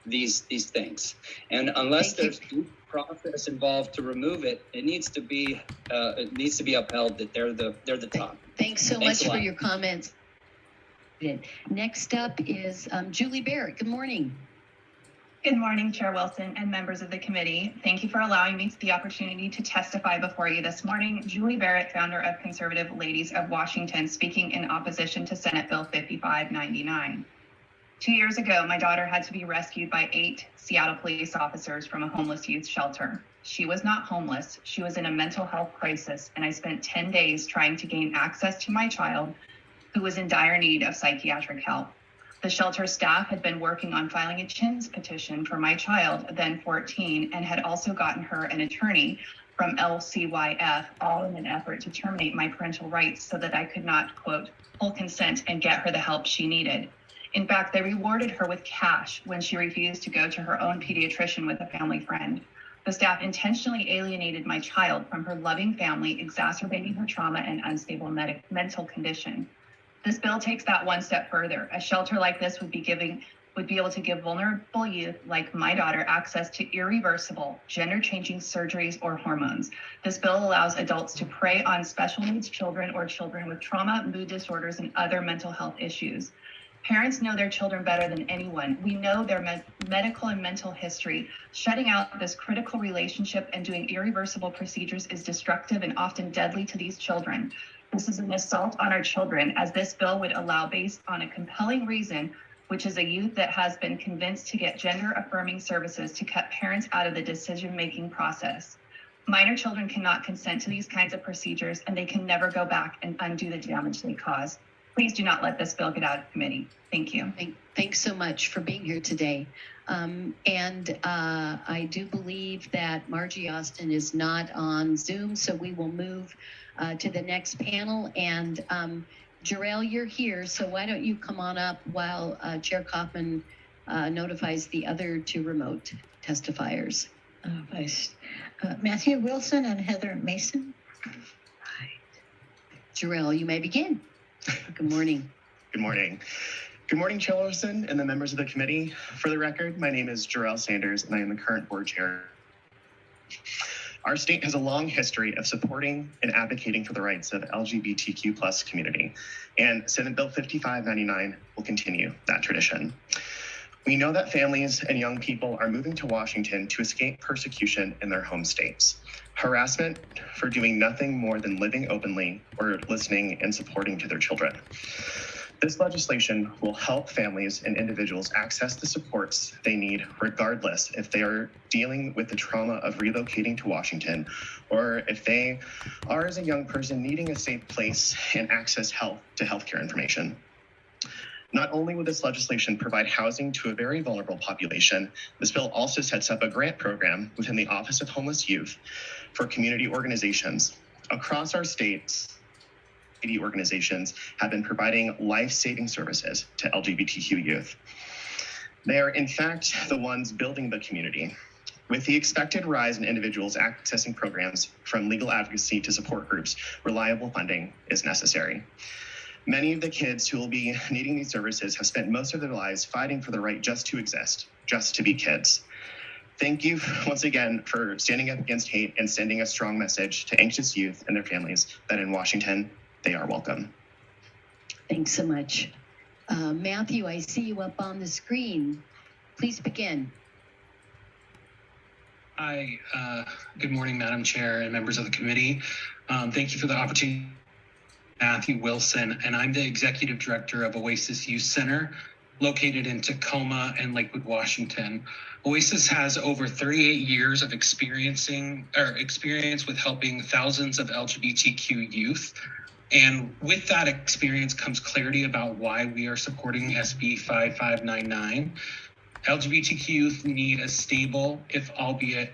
these things. And unless there's due process involved to remove it, it needs to be upheld that they're the top. Thanks so much for your comments. Next up is Julie Barrett. Good morning. Good morning, Chair Wilson and members of the committee. Thank you for allowing me the opportunity to testify before you this morning. Julie Barrett, founder of Conservative Ladies of Washington, speaking in opposition to Senate Bill 5599. 2 years ago, my daughter had to be rescued by 8 Seattle police officers from a homeless youth shelter. She was not homeless. She was in a mental health crisis, and I spent 10 days trying to gain access to my child, who was in dire need of psychiatric help. The shelter staff had been working on filing a CHINS petition for my child, then 14, and had also gotten her an attorney from LCYF, all in an effort to terminate my parental rights so that I could not, quote, full consent and get her the help she needed. In fact, they rewarded her with cash when she refused to go to her own pediatrician with a family friend. The staff intentionally alienated my child from her loving family, exacerbating her trauma and unstable mental condition. This bill takes that one step further. A shelter like this would be able to give vulnerable youth like my daughter access to irreversible, gender-changing surgeries or hormones. This bill allows adults to prey on special needs children or children with trauma, mood disorders, and other mental health issues. Parents know their children better than anyone. We know their medical and mental history. Shutting out this critical relationship and doing irreversible procedures is destructive and often deadly to these children. This is an assault on our children, as this bill would allow, based on a compelling reason, which is a youth that has been convinced to get gender-affirming services, to cut parents out of the decision-making process. Minor children cannot consent to these kinds of procedures, and they can never go back and undo the damage they cause. Please do not let this bill get out of committee. Thank you. Thanks so much for being here today. I do believe that Margie Austin is not on Zoom, so we will move to the next panel. And Jarrell, you're here, so why don't you come on up while Chair Kaufman notifies the other 2 remote testifiers. Matthew Wilson and Heather Mason. Jarrell, you may begin. Good morning. Good morning. Good morning, Chair Wilson and the members of the committee. For the record, my name is Jarrell Sanders, and I am the current board chair. Our state has a long history of supporting and advocating for the rights of LGBTQ+ community, and Senate Bill 5599 will continue that tradition. We know that families and young people are moving to Washington to escape persecution in their home states. Harassment for doing nothing more than living openly or listening and supporting to their children. This legislation will help families and individuals access the supports they need, regardless if they are dealing with the trauma of relocating to Washington, or if they are, as a young person, needing a safe place and access to healthcare information. Not only will this legislation provide housing to a very vulnerable population, this bill also sets up a grant program within the Office of Homeless Youth for community organizations. Across our states, community organizations have been providing life-saving services to LGBTQ youth. They are, in fact, the ones building the community. With the expected rise in individuals accessing programs from legal advocacy to support groups, reliable funding is necessary. Many of the kids who will be needing these services have spent most of their lives fighting for the right just to exist, just to be kids. Thank you once again for standing up against hate and sending a strong message to anxious youth and their families that in Washington, they are welcome. Thanks so much. Matthew, I see you up on the screen. Please begin. Hi, good morning, Madam Chair and members of the committee. Thank you for the opportunity. Matthew Wilson, and I'm the Executive Director of Oasis Youth Center, located in Tacoma and Lakewood, Washington. Oasis has over 38 years of experience with helping thousands of LGBTQ youth. And with that experience comes clarity about why we are supporting SB 5599. LGBTQ youth need a stable, if albeit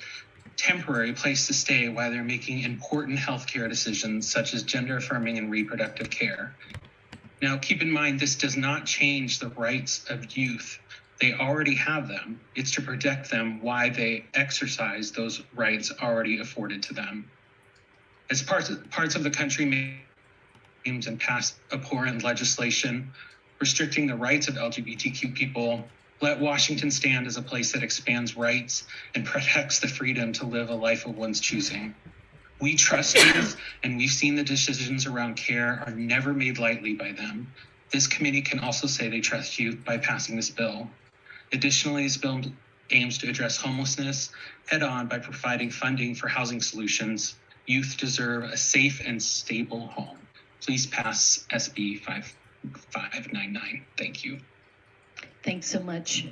temporary, place to stay while they're making important healthcare decisions such as gender affirming and reproductive care. Now, keep in mind, this does not change the rights of youth. They already have them. It's to protect them while they exercise those rights already afforded to them. As parts of the country may and pass abhorrent legislation restricting the rights of LGBTQ people, let Washington stand as a place that expands rights and protects the freedom to live a life of one's choosing. We trust youth, and we've seen the decisions around care are never made lightly by them. This committee can also say they trust youth by passing this bill. Additionally, this bill aims to address homelessness head-on by providing funding for housing solutions. Youth deserve a safe and stable home. Please pass SB 5599. Thank you. Thanks so much,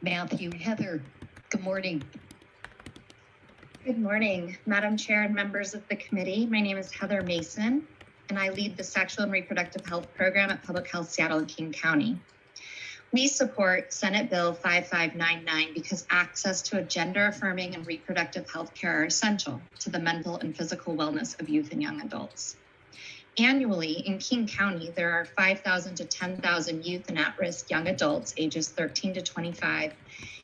Matthew. Heather, good morning. Good morning, Madam Chair and members of the committee. My name is Heather Mason, and I lead the Sexual and Reproductive Health Program at Public Health Seattle and King County. We support Senate Bill 5599 because access to a gender-affirming and reproductive health care are essential to the mental and physical wellness of youth and young adults. Annually in King County, there are 5,000 to 10,000 youth and at-risk young adults ages 13 to 25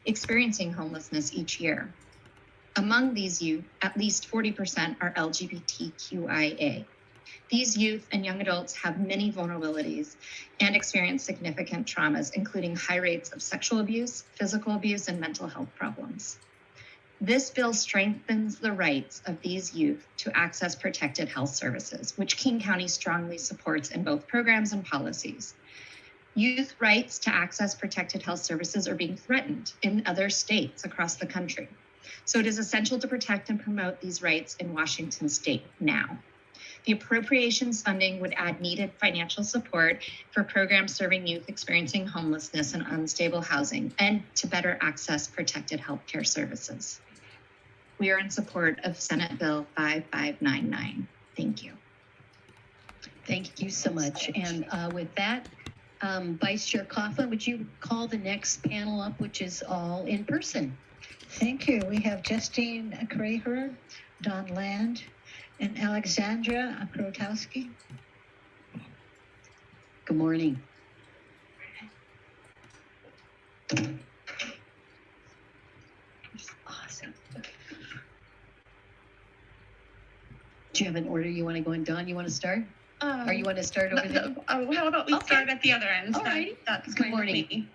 experiencing homelessness each year. Among these youth, at least 40% are LGBTQIA. These youth and young adults have many vulnerabilities and experience significant traumas, including high rates of sexual abuse, physical abuse, and mental health problems. This bill strengthens the rights of these youth to access protected health services, which King County strongly supports in both programs and policies. Youth rights to access protected health services are being threatened in other states across the country. So it is essential to protect and promote these rights in Washington state now. The appropriations funding would add needed financial support for programs serving youth experiencing homelessness and unstable housing and to better access protected healthcare services. We are in support of Senate Bill 5599. Thank you. Thank you so much. And with that, Vice Chair Coughlin, would you call the next panel up, which is all in person? Thank you. We have Justine Kraher, Don Land, and Alexandra Krotowski. Good morning. Awesome. Do you have an order you want to go in? Don, you want to start? Or you want to start over there? How about we start at the other end? All right. That's Good morning. me.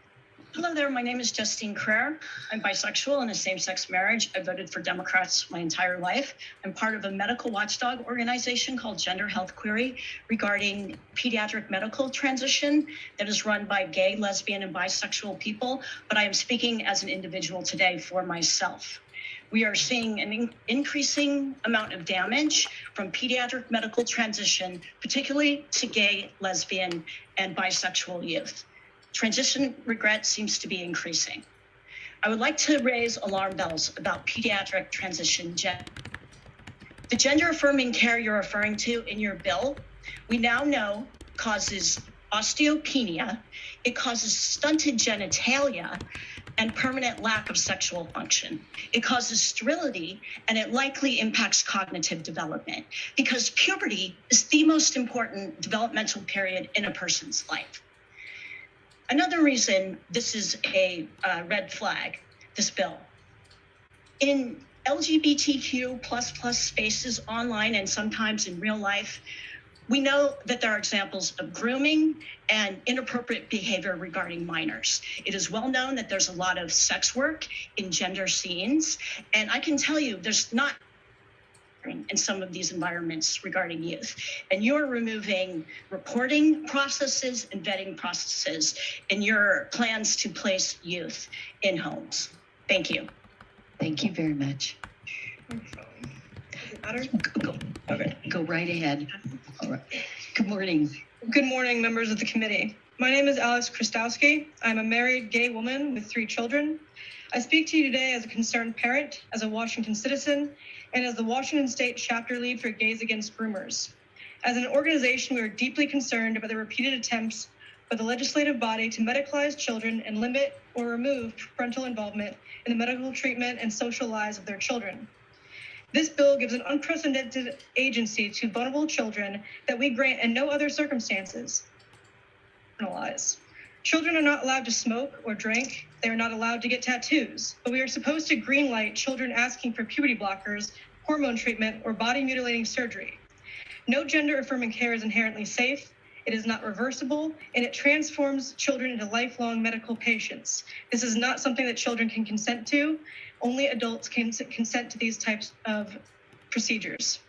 Hello there, my name is Justine Kraher. I'm bisexual in a same-sex marriage. I voted for Democrats my entire life. I'm part of a medical watchdog organization called Gender Health Query regarding pediatric medical transition that is run by gay, lesbian, and bisexual people, but I am speaking as an individual today for myself. We are seeing an increasing amount of damage from pediatric medical transition, particularly to gay, lesbian, and bisexual youth. Transition regret seems to be increasing. I would like to raise alarm bells about pediatric transition. The gender affirming care you're referring to in your bill, we now know causes osteopenia, it causes stunted genitalia, and permanent lack of sexual function. It causes sterility, and it likely impacts cognitive development because puberty is the most important developmental period in a person's life. Another reason this is a red flag, this bill. In LGBTQ++ spaces online and sometimes in real life, we know that there are examples of grooming and inappropriate behavior regarding minors. It is well known that there's a lot of sex work in gender scenes, and I can tell you there's not in some of these environments regarding youth. And you're removing reporting processes and vetting processes in your plans to place youth in homes. Thank you. Thank you very much. Go right ahead. All right. Good morning. Good morning, members of the committee. My name is Alex Krostowski. I'm a married gay woman with 3 children. I speak to you today as a concerned parent, as a Washington citizen, and as the Washington State chapter lead for Gays Against Groomers. As an organization, we are deeply concerned about the repeated attempts by the legislative body to medicalize children and limit or remove parental involvement in the medical treatment and social lives of their children. This bill gives an unprecedented agency to vulnerable children that we grant in no other circumstances. criminalized. Children are not allowed to smoke or drink. They are not allowed to get tattoos, but we are supposed to greenlight children asking for puberty blockers, hormone treatment, or body mutilating surgery. No gender affirming care is inherently safe. It is not reversible, and it transforms children into lifelong medical patients. This is not something that children can consent to. Only adults can consent to these types of procedures.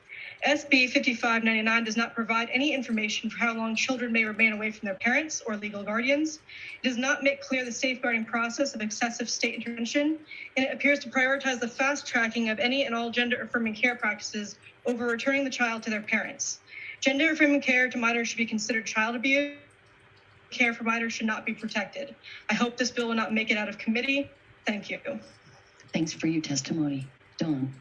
SB 5599 does not provide any information for how long children may remain away from their parents or legal guardians. It does not make clear the safeguarding process of excessive state intervention, and it appears to prioritize the fast tracking of any and all gender affirming care practices over returning the child to their parents. Gender affirming care to minors should be considered child abuse. Care for minors should not be protected. I hope this bill will not make it out of committee. Thank you. Thanks for your testimony. Dawn.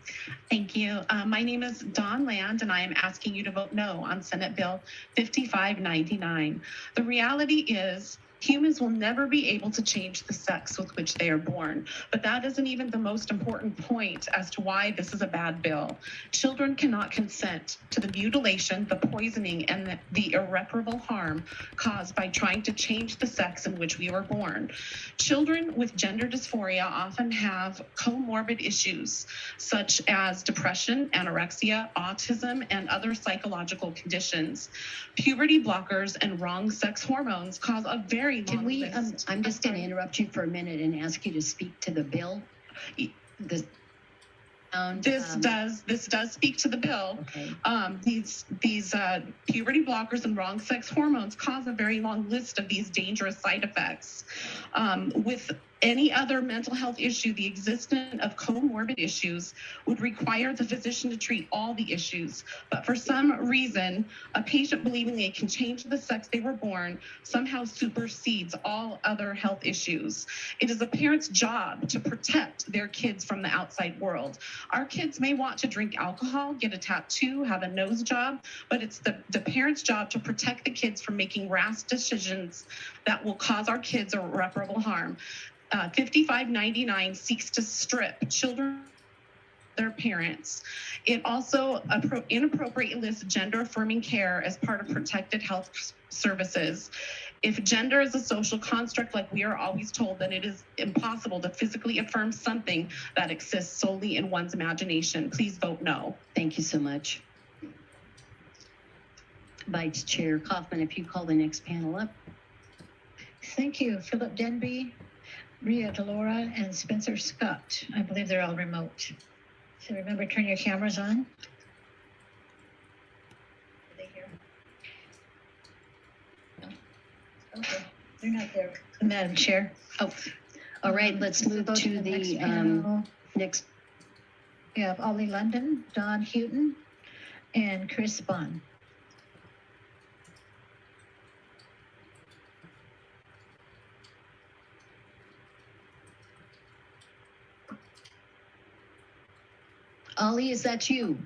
Thank you. My name is Dawn Land, and I am asking you to vote no on Senate Bill 5599. The reality is, humans will never be able to change the sex with which they are born, but that isn't even the most important point as to why this is a bad bill. Children cannot consent to the mutilation, the poisoning, and the irreparable harm caused by trying to change the sex in which we were born. Children with gender dysphoria often have comorbid issues such as depression, anorexia, autism, and other psychological conditions. Puberty blockers and wrong sex hormones cause a very Can we, I'm just going to interrupt you for a minute and ask you to speak to the bill. This does speak to the bill. Okay. These puberty blockers and wrong sex hormones cause a very long list of these dangerous side effects. With any other mental health issue, the existence of comorbid issues would require the physician to treat all the issues. But for some reason, a patient believing they can change the sex they were born somehow supersedes all other health issues. It is a parent's job to protect their kids from the outside world. Our kids may want to drink alcohol, get a tattoo, have a nose job, but it's the parent's job to protect the kids from making rash decisions that will cause our kids irreparable harm. 5599 seeks to strip children their parents. It also inappropriately lists gender affirming care as part of protected health services. If gender is a social construct like we are always told, then it is impossible to physically affirm something that exists solely in one's imagination. Please vote no. Thank you so much. Vice Chair Kaufman, if you call the next panel up. Thank you. Philip Denby, Ria Delora, and Spencer Scott. I believe they're all remote. So remember, turn your cameras on. Are they here? No. Okay, they're not there. Madam Chair. Oh, all right, let's move to the next. We have Ollie London, Don Houghton, and Chris Bond. Ollie, is that you?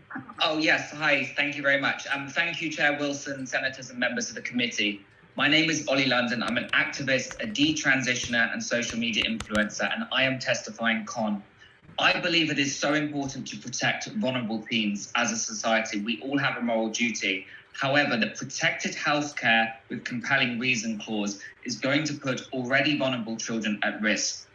Oh, yes. Hi. Thank you very much. Thank you, Chair Wilson, senators and members of the committee. My name is Ollie London. I'm an activist, a detransitioner and social media influencer, and I am testifying con. I believe it is so important to protect vulnerable teens as a society. We all have a moral duty. However, the protected healthcare with compelling reason clause is going to put already vulnerable children at risk.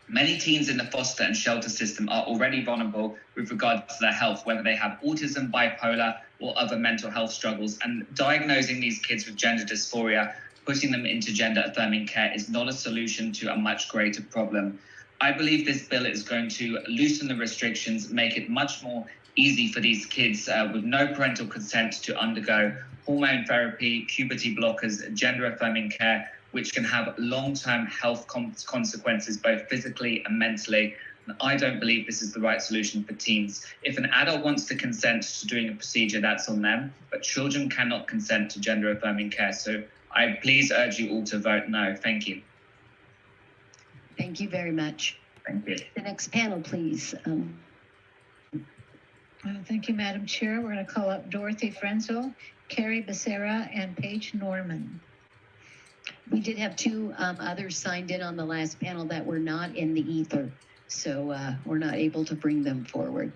Many teens in the foster and shelter system are already vulnerable with regard to their health, whether they have autism, bipolar, or other mental health struggles. And diagnosing these kids with gender dysphoria, putting them into gender affirming care is not a solution to a much greater problem. I believe this bill is going to loosen the restrictions, make it much more easy for these kids with no parental consent to undergo hormone therapy, puberty blockers, gender affirming care, which can have long-term health consequences, both physically and mentally. And I don't believe this is the right solution for teens. If an adult wants to consent to doing a procedure, that's on them, but children cannot consent to gender-affirming care. So I please urge you all to vote no. Thank you. Thank you very much. Thank you. The next panel, please. Thank you, Madam Chair. We're going to call up Dorothy Frenzel, Carrie Becerra, and Paige Norman. We did have two others signed in on the last panel that were not in the ether, so we're not able to bring them forward.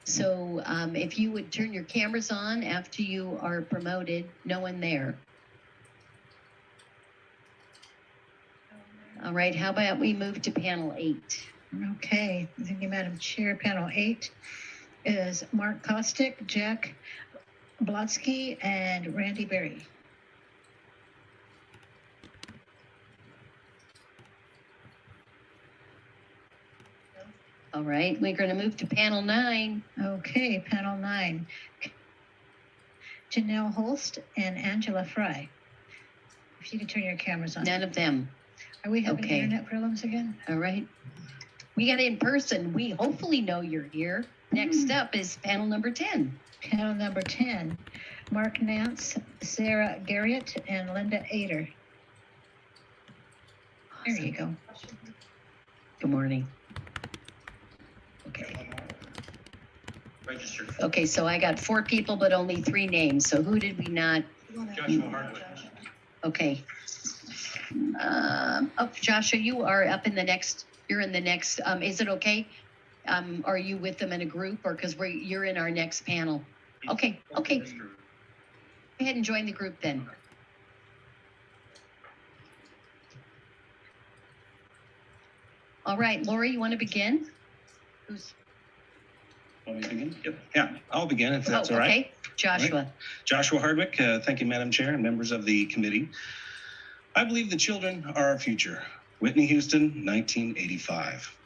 So if you would turn your cameras on after you are promoted, no one there. All right, how about we move to panel 8? Okay, thank you, Madam Chair. Panel 8 is Mark Kostick, Jack Blotsky, and Randy Berry. All right, we're going to move to panel 9. Okay, panel 9. Janelle Holst and Angela Fry. If you could turn your cameras on. None of them. Are we having Okay. internet problems again? All right. We got in person. We hopefully know you're here. Next up is panel number 10. Panel number 10, Mark Nance, Sarah Garrett, and Linda Ader. There you go. Good morning. Okay. Register. Okay, so I got 4 people, but only 3 names. So who did we not? Joshua Hardwick. Okay. Oh, Joshua, you are up in the next. You're in the next. Is it okay? Are you with them in a group, or because you're in our next panel? Okay. Okay. Go ahead and join the group then. All right, Lori, you want to begin? Who's? Want me to begin? Yep. Yeah, I'll begin if that's all right. Okay, Joshua. All right. Joshua Hardwick, thank you, Madam Chair and members of the committee. I believe the children are our future. Whitney Houston, 1985.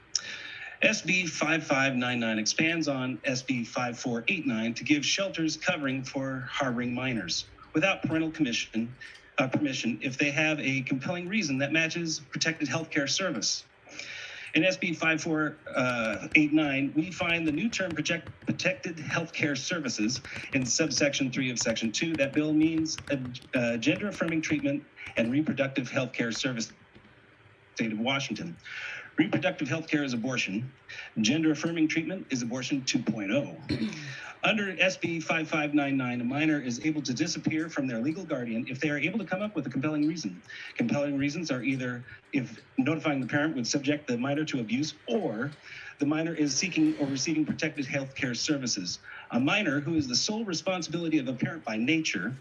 SB 5599 expands on SB 5489 to give shelters covering for harboring minors without parental permission if they have a compelling reason that matches protected healthcare service. In SB 5489, we find the new term protected healthcare services in subsection 3 of section 2. That bill means gender affirming treatment and reproductive healthcare service. State of Washington. Reproductive healthcare is abortion. Gender affirming treatment is abortion 2.0. Under SB 5599, a minor is able to disappear from their legal guardian if they are able to come up with a compelling reason. Compelling reasons are either if notifying the parent would subject the minor to abuse, or the minor is seeking or receiving protected health care services. A minor who is the sole responsibility of a parent by nature,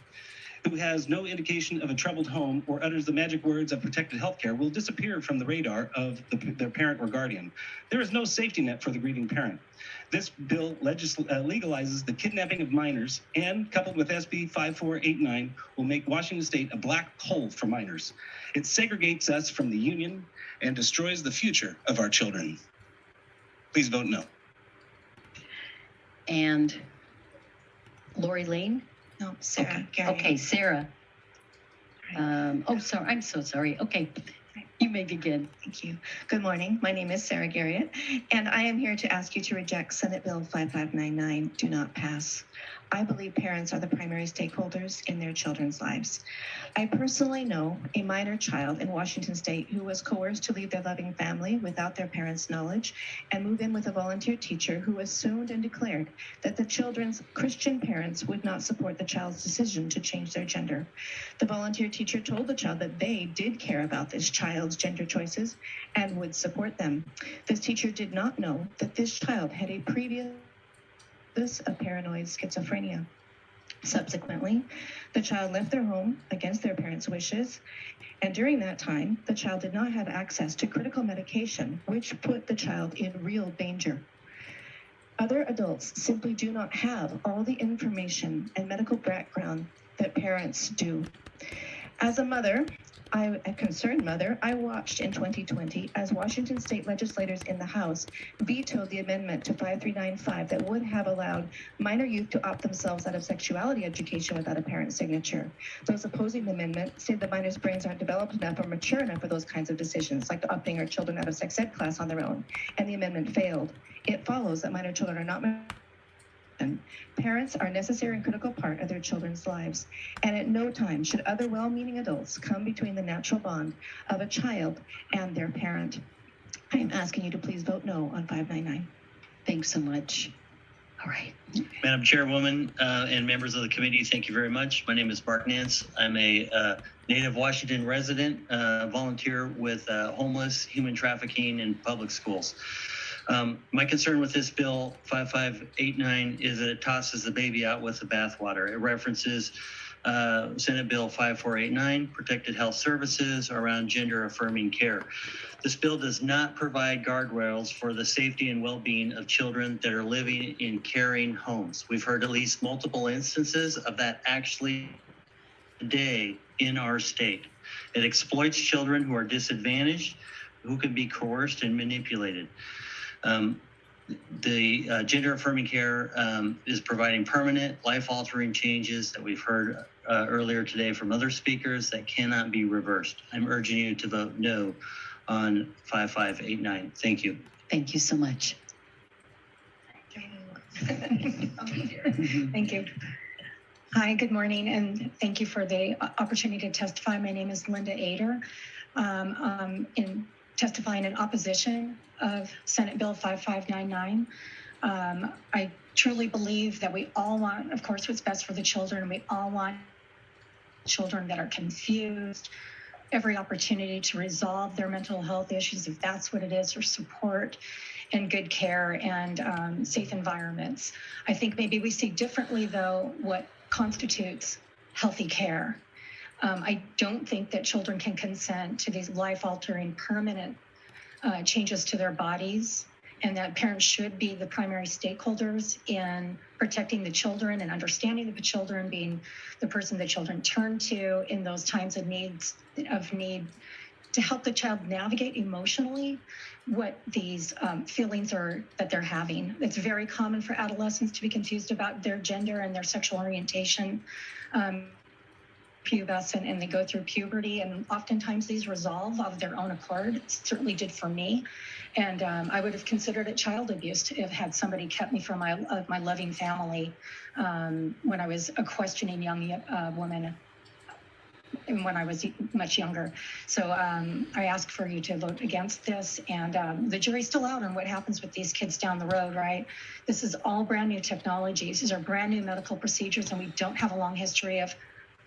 who has no indication of a troubled home or utters the magic words of protected health care, will disappear from the radar of their parent or guardian. There is no safety net for the grieving parent. This bill legalizes the kidnapping of minors and, coupled with SB 5489, will make Washington State a black hole for minors. It segregates us from the union and destroys the future of our children. Please vote no. And Lori Lane? No, Sarah. Okay, okay, Sarah. Oh, sorry. I'm so sorry. Okay, you may begin. Thank you. Good morning. My name is Sarah Garrett, and I am here to ask you to reject Senate Bill 5599. Do not pass. I believe parents are the primary stakeholders in their children's lives. I personally know a minor child in Washington State who was coerced to leave their loving family without their parents' knowledge and move in with a volunteer teacher who assumed and declared that the children's Christian parents would not support the child's decision to change their gender. The volunteer teacher told the child that they did care about this child's gender choices and would support them. This teacher did not know that this child had a previous of paranoid schizophrenia. Subsequently, the child left their home against their parents' wishes, and during that time, the child did not have access to critical medication, which put the child in real danger. Other adults simply do not have all the information and medical background that parents do. As a mother, a concerned mother, I watched in 2020 as Washington state legislators in the House vetoed the amendment to 5395 that would have allowed minor youth to opt themselves out of sexuality education without a parent's signature. Those opposing the amendment say the minors' brains aren't developed enough or mature enough for those kinds of decisions, like opting our children out of sex ed class on their own, and the amendment failed. It follows that minor children are not parents are a necessary and critical part of their children's lives, and at no time should other well-meaning adults come between the natural bond of a child and their parent. I am asking you to please vote no on 599. Thanks so much. All right. Madam Chairwoman and members of the committee, thank you very much. My name is Mark Nance. I'm a native Washington resident, volunteer with homeless, human trafficking, and public schools. My concern with this bill 5589 is that it tosses the baby out with the bathwater. It references Senate Bill 5489, Protected Health Services around gender affirming care. This bill does not provide guardrails for the safety and well-being of children that are living in caring homes. We've heard at least multiple instances of that actually today in our state. It exploits children who are disadvantaged, who can be coerced and manipulated. The gender affirming care is providing permanent life-altering changes that we've heard earlier today from other speakers that cannot be reversed. I'm urging you to vote no on 5589. Thank you. Thank you so much. Thank you. Hi, good morning, and thank you for the opportunity to testify. My name is Linda Ader. In testifying in opposition of Senate Bill 5599. I truly believe that we all want, of course, what's best for the children, and we all want children that are confused, every opportunity to resolve their mental health issues, if that's what it is, or support and good care and safe environments. I think maybe we see differently, though, what constitutes healthy care. I don't think that children can consent to these life-altering, permanent changes to their bodies, and that parents should be the primary stakeholders in protecting the children and understanding the children, being the person the children turn to in those times of need to help the child navigate emotionally what these feelings are that they're having. It's very common for adolescents to be confused about their gender and their sexual orientation. Pubescent, and they go through puberty, and oftentimes these resolve of their own accord. It certainly did for me, and I would have considered it child abuse to have had somebody kept me from my loving family when I was a questioning young woman and when I was much younger. So I ask for you to vote against this, and the jury's still out on what happens with these kids down the road, right? This is all brand new technologies. These are brand new medical procedures, and we don't have a long history of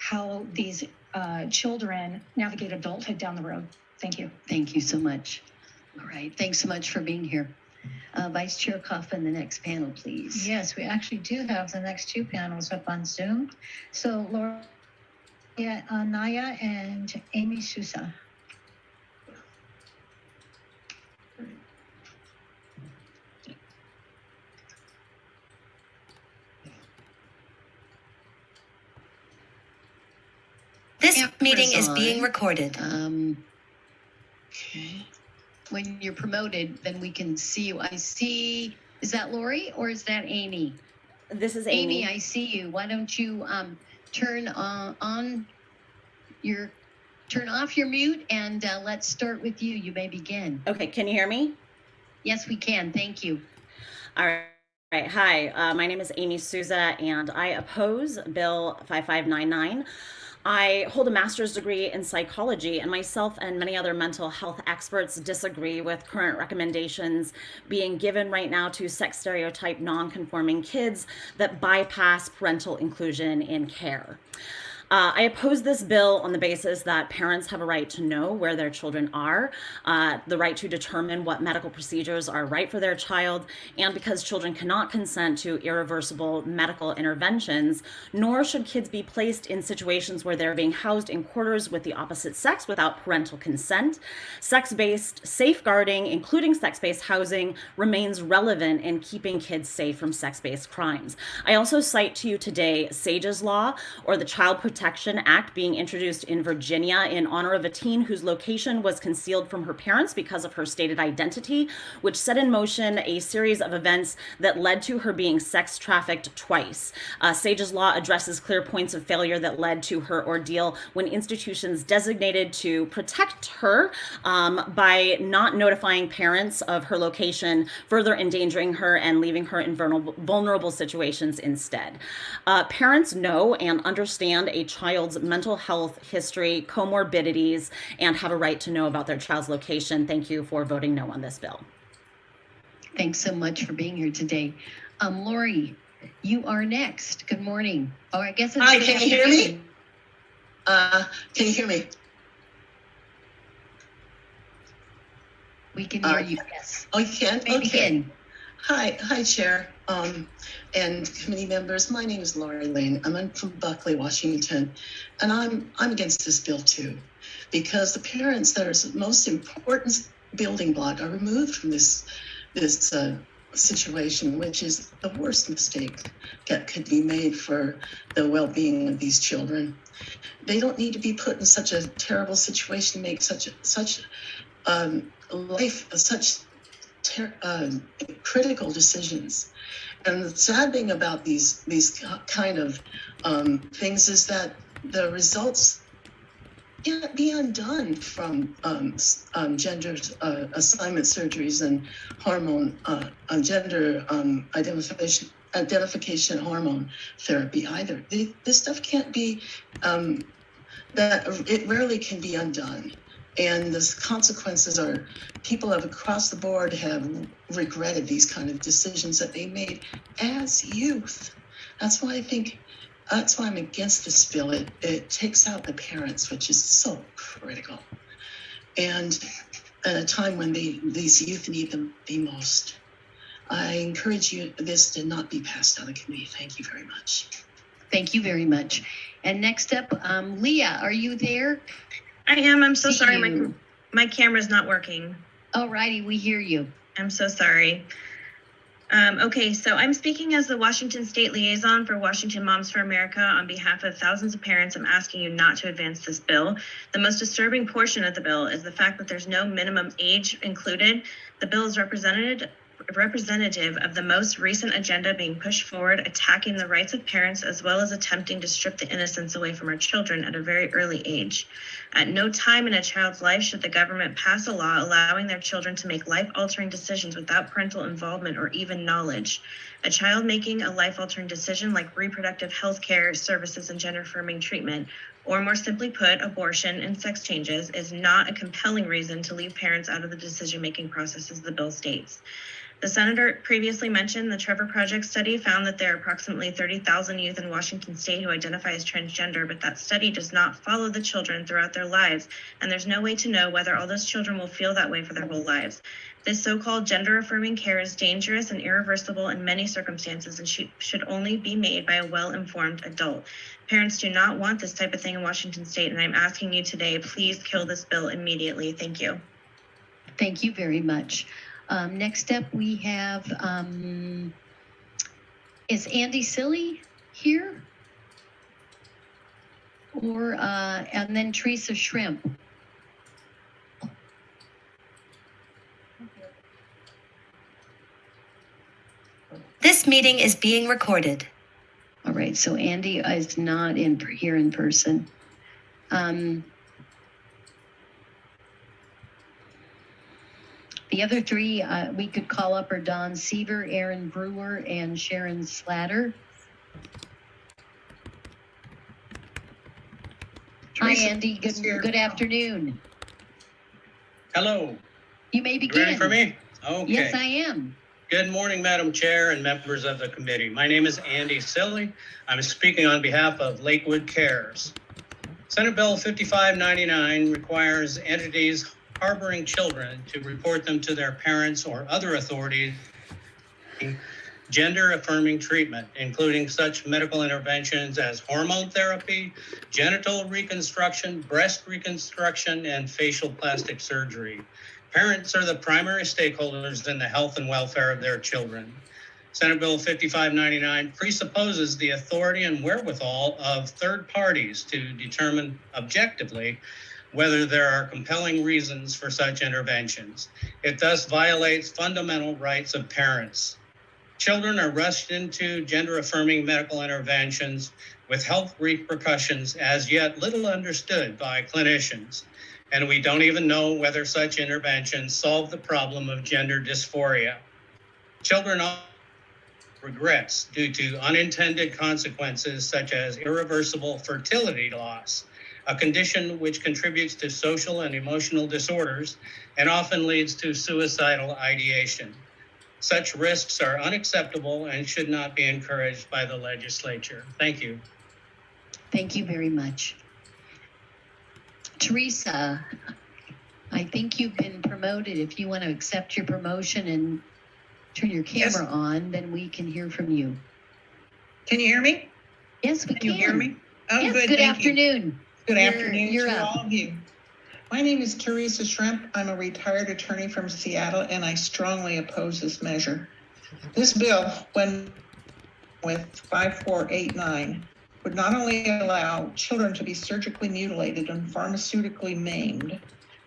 how these children navigate adulthood down the road. Thank you. Thank you so much. All right. Thanks so much for being here. Vice Chair Coffin, the next panel, please. Yes, we actually do have the next two panels up on Zoom. So Laura Naya and Amy Sousa. This meeting is being recorded. When you're promoted, then we can see you. I see, is that Lori or is that Amy? This is Amy. Amy, I see you. Why don't you turn off your mute, and let's start with you. You may begin. Okay, can you hear me? Yes, we can. Thank you. All right. Hi, my name is Amy Sousa, and I oppose Bill 5599. I hold a master's degree in psychology, and myself and many other mental health experts disagree with current recommendations being given right now to sex stereotype non-conforming kids that bypass parental inclusion in care. I oppose this bill on the basis that parents have a right to know where their children are, the right to determine what medical procedures are right for their child, and because children cannot consent to irreversible medical interventions, nor should kids be placed in situations where they're being housed in quarters with the opposite sex without parental consent. Sex-based safeguarding, including sex-based housing, remains relevant in keeping kids safe from sex-based crimes. I also cite to you today SAGE's law, or the Child Protection Act, being introduced in Virginia in honor of a teen whose location was concealed from her parents because of her stated identity, which set in motion a series of events that led to her being sex trafficked twice. SAGE's law addresses clear points of failure that led to her ordeal when institutions designated to protect her by not notifying parents of her location, further endangering her and leaving her in vulnerable situations instead. Parents know and understand a child's mental health history, comorbidities, and have a right to know about their child's location. Thank you for voting no on this bill. Thanks so much for being here today. Lori, you are next. Good morning. Oh, I guess it's Hi, can you hear me? Can you hear me? We can hear you, yes. Oh, you can? May Okay. begin. Hi, Chair, and committee members. My name is Lori Lane. I'm from Buckley, Washington, and I'm against this bill too, because the parents that are most important building block are removed from this situation, which is the worst mistake that could be made for the well-being of these children. They don't need to be put in such a terrible situation to make such critical decisions. And the sad thing about these kind of things is that the results can't be undone from gender assignment surgeries and hormone gender identification hormone therapy either. This stuff can't be it rarely can be undone. And the consequences are people across the board have regretted these kind of decisions that they made as youth. That's why I'm against this bill. It takes out the parents, which is so critical. And at a time when these youth need them the most. I encourage this to not be passed out of committee. Thank you very much. Thank you very much. And next up, Leah, are you there? I am. I'm so sorry. My camera's not working. All righty, we hear you. I'm so sorry. Okay, so I'm speaking as the Washington State Liaison for Washington Moms for America on behalf of thousands of parents. I'm asking you not to advance this bill. The most disturbing portion of the bill is the fact that there's no minimum age included. The bill is representative of the most recent agenda being pushed forward, attacking the rights of parents, as well as attempting to strip the innocence away from our children at a very early age. At no time in a child's life should the government pass a law allowing their children to make life-altering decisions without parental involvement or even knowledge. A child making a life-altering decision like reproductive health care services and gender-affirming treatment, or more simply put, abortion and sex changes, is not a compelling reason to leave parents out of the decision-making process, as the bill states. The senator previously mentioned the Trevor Project study found that there are approximately 30,000 youth in Washington state who identify as transgender, but that study does not follow the children throughout their lives, and there's no way to know whether all those children will feel that way for their whole lives. This so-called gender-affirming care is dangerous and irreversible in many circumstances and should only be made by a well-informed adult. Parents do not want this type of thing in Washington state, and I'm asking you today, please kill this bill immediately. Thank you. Thank you very much. Next up, we have, is Andy Silly here? Or, and then Teresa Shrimp. This meeting is being recorded. All right, so Andy is not here in person. The other three we could call up are Don Seaver, Aaron Brewer, and Sharon Slatter. Hi, Andy. Good afternoon. Hello. You may begin. Ready for me? Okay. Yes, I am. Good morning, Madam Chair and members of the committee. My name is Andy Silly. I'm speaking on behalf of Lakewood Cares. Senate Bill 5599 requires entities harboring children to report them to their parents or other authorities gender-affirming treatment, including such medical interventions as hormone therapy, genital reconstruction, breast reconstruction, and facial plastic surgery. Parents are the primary stakeholders in the health and welfare of their children. Senate Bill 5599 presupposes the authority and wherewithal of third parties to determine objectively whether there are compelling reasons for such interventions. It thus violates fundamental rights of parents. Children are rushed into gender-affirming medical interventions with health repercussions as yet little understood by clinicians, and we don't even know whether such interventions solve the problem of gender dysphoria. Children regrets due to unintended consequences such as irreversible fertility loss, a condition which contributes to social and emotional disorders and often leads to suicidal ideation. Such risks are unacceptable and should not be encouraged by the legislature. Thank you. Thank you very much. Teresa, I I think you've been promoted. If you want to accept your promotion and turn your camera on, then we can hear from you. Can you hear me? Yes, we can. You hear me? Oh, Yes, good. good thank you. afternoon. Good You're- afternoon you're to up. all of you. My name is Teresa Shrimp. I'm a retired attorney from Seattle, and I strongly oppose this measure. This bill, when with 5489, would not only allow children to be surgically mutilated and pharmaceutically maimed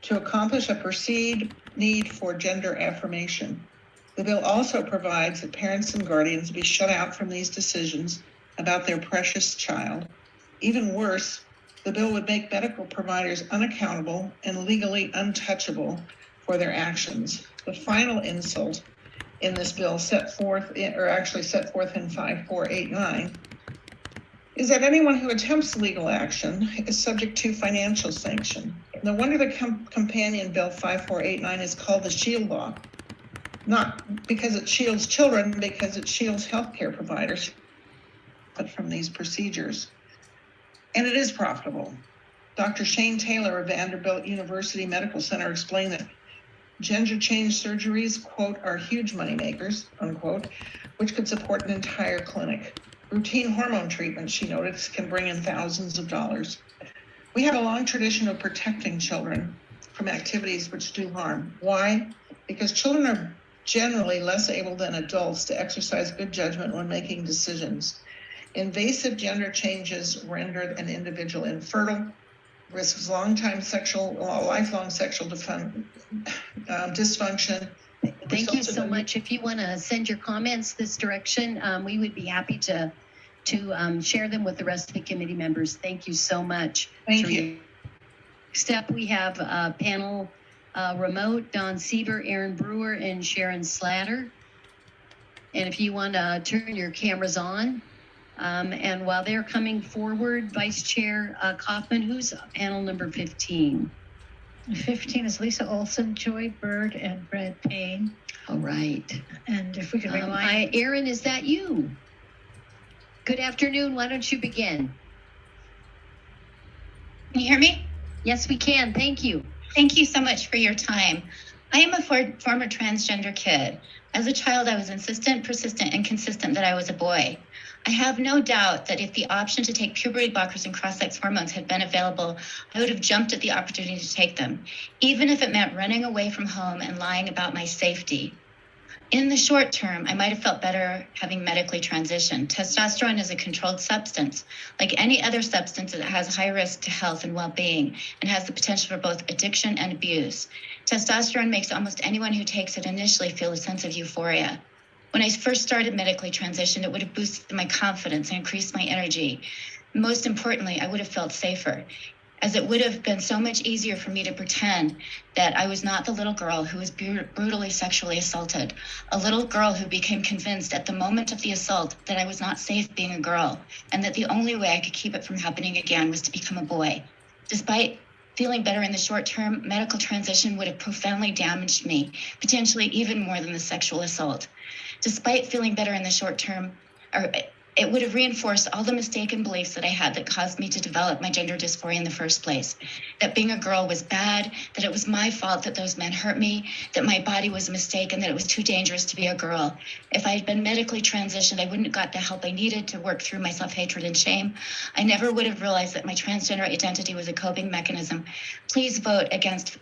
to accomplish a perceived need for gender affirmation. The bill also provides that parents and guardians be shut out from these decisions about their precious child. Even worse, the bill would make medical providers unaccountable and legally untouchable for their actions. The final insult in this bill set forth in 5489 is that anyone who attempts legal action is subject to financial sanction. No wonder the companion bill 5489 is called the SHIELD law, not because it shields children, because it shields healthcare providers from these procedures. And it is profitable. Dr. Shane Taylor of Vanderbilt University Medical Center explained that gender change surgeries, quote, are huge moneymakers, unquote, which could support an entire clinic. Routine hormone treatments, she noted, can bring in thousands of dollars. We have a long tradition of protecting children from activities which do harm. Why? Because children are generally less able than adults to exercise good judgment when making decisions. Invasive gender changes render an individual infertile, risks lifelong sexual dysfunction. Thank you so much. If you want to send your comments this direction, we would be happy to share them with the rest of the committee members. Thank you so much. Thank you. Next up, we have panel remote, Don Sieber, Aaron Brewer, and Sharon Slatter. And if you want to turn your cameras on, and while they're coming forward, Vice Chair Kaufman, who's panel number 15? 15 is Lisa Olson, Joy Bird, and Brad Payne. All right. And if we could remind... Aaron, is that you? Good afternoon. Why don't you begin? Can you hear me? Yes, we can. Thank you. Thank you so much for your time. I am a former transgender kid. As a child, I was insistent, persistent, and consistent that I was a boy. I have no doubt that if the option to take puberty blockers and cross-sex hormones had been available, I would have jumped at the opportunity to take them, even if it meant running away from home and lying about my safety. In the short term, I might have felt better having medically transitioned. Testosterone is a controlled substance. Like any other substance, it has high risk to health and well-being and has the potential for both addiction and abuse. Testosterone makes almost anyone who takes it initially feel a sense of euphoria. When I first started medically transitioned, it would have boosted my confidence and increased my energy. Most importantly, I would have felt safer, as it would have been so much easier for me to pretend that I was not the little girl who was brutally sexually assaulted, a little girl who became convinced at the moment of the assault that I was not safe being a girl, and that the only way I could keep it from happening again was to become a boy. Despite feeling better in the short term, medical transition would have profoundly damaged me, potentially even more than the sexual assault. Despite feeling better in the short term, it would have reinforced all the mistaken beliefs that I had that caused me to develop my gender dysphoria in the first place. That being a girl was bad, that it was my fault that those men hurt me, that my body was a mistake, and that it was too dangerous to be a girl. If I had been medically transitioned, I wouldn't have got the help I needed to work through my self-hatred and shame. I never would have realized that my transgender identity was a coping mechanism. Please vote against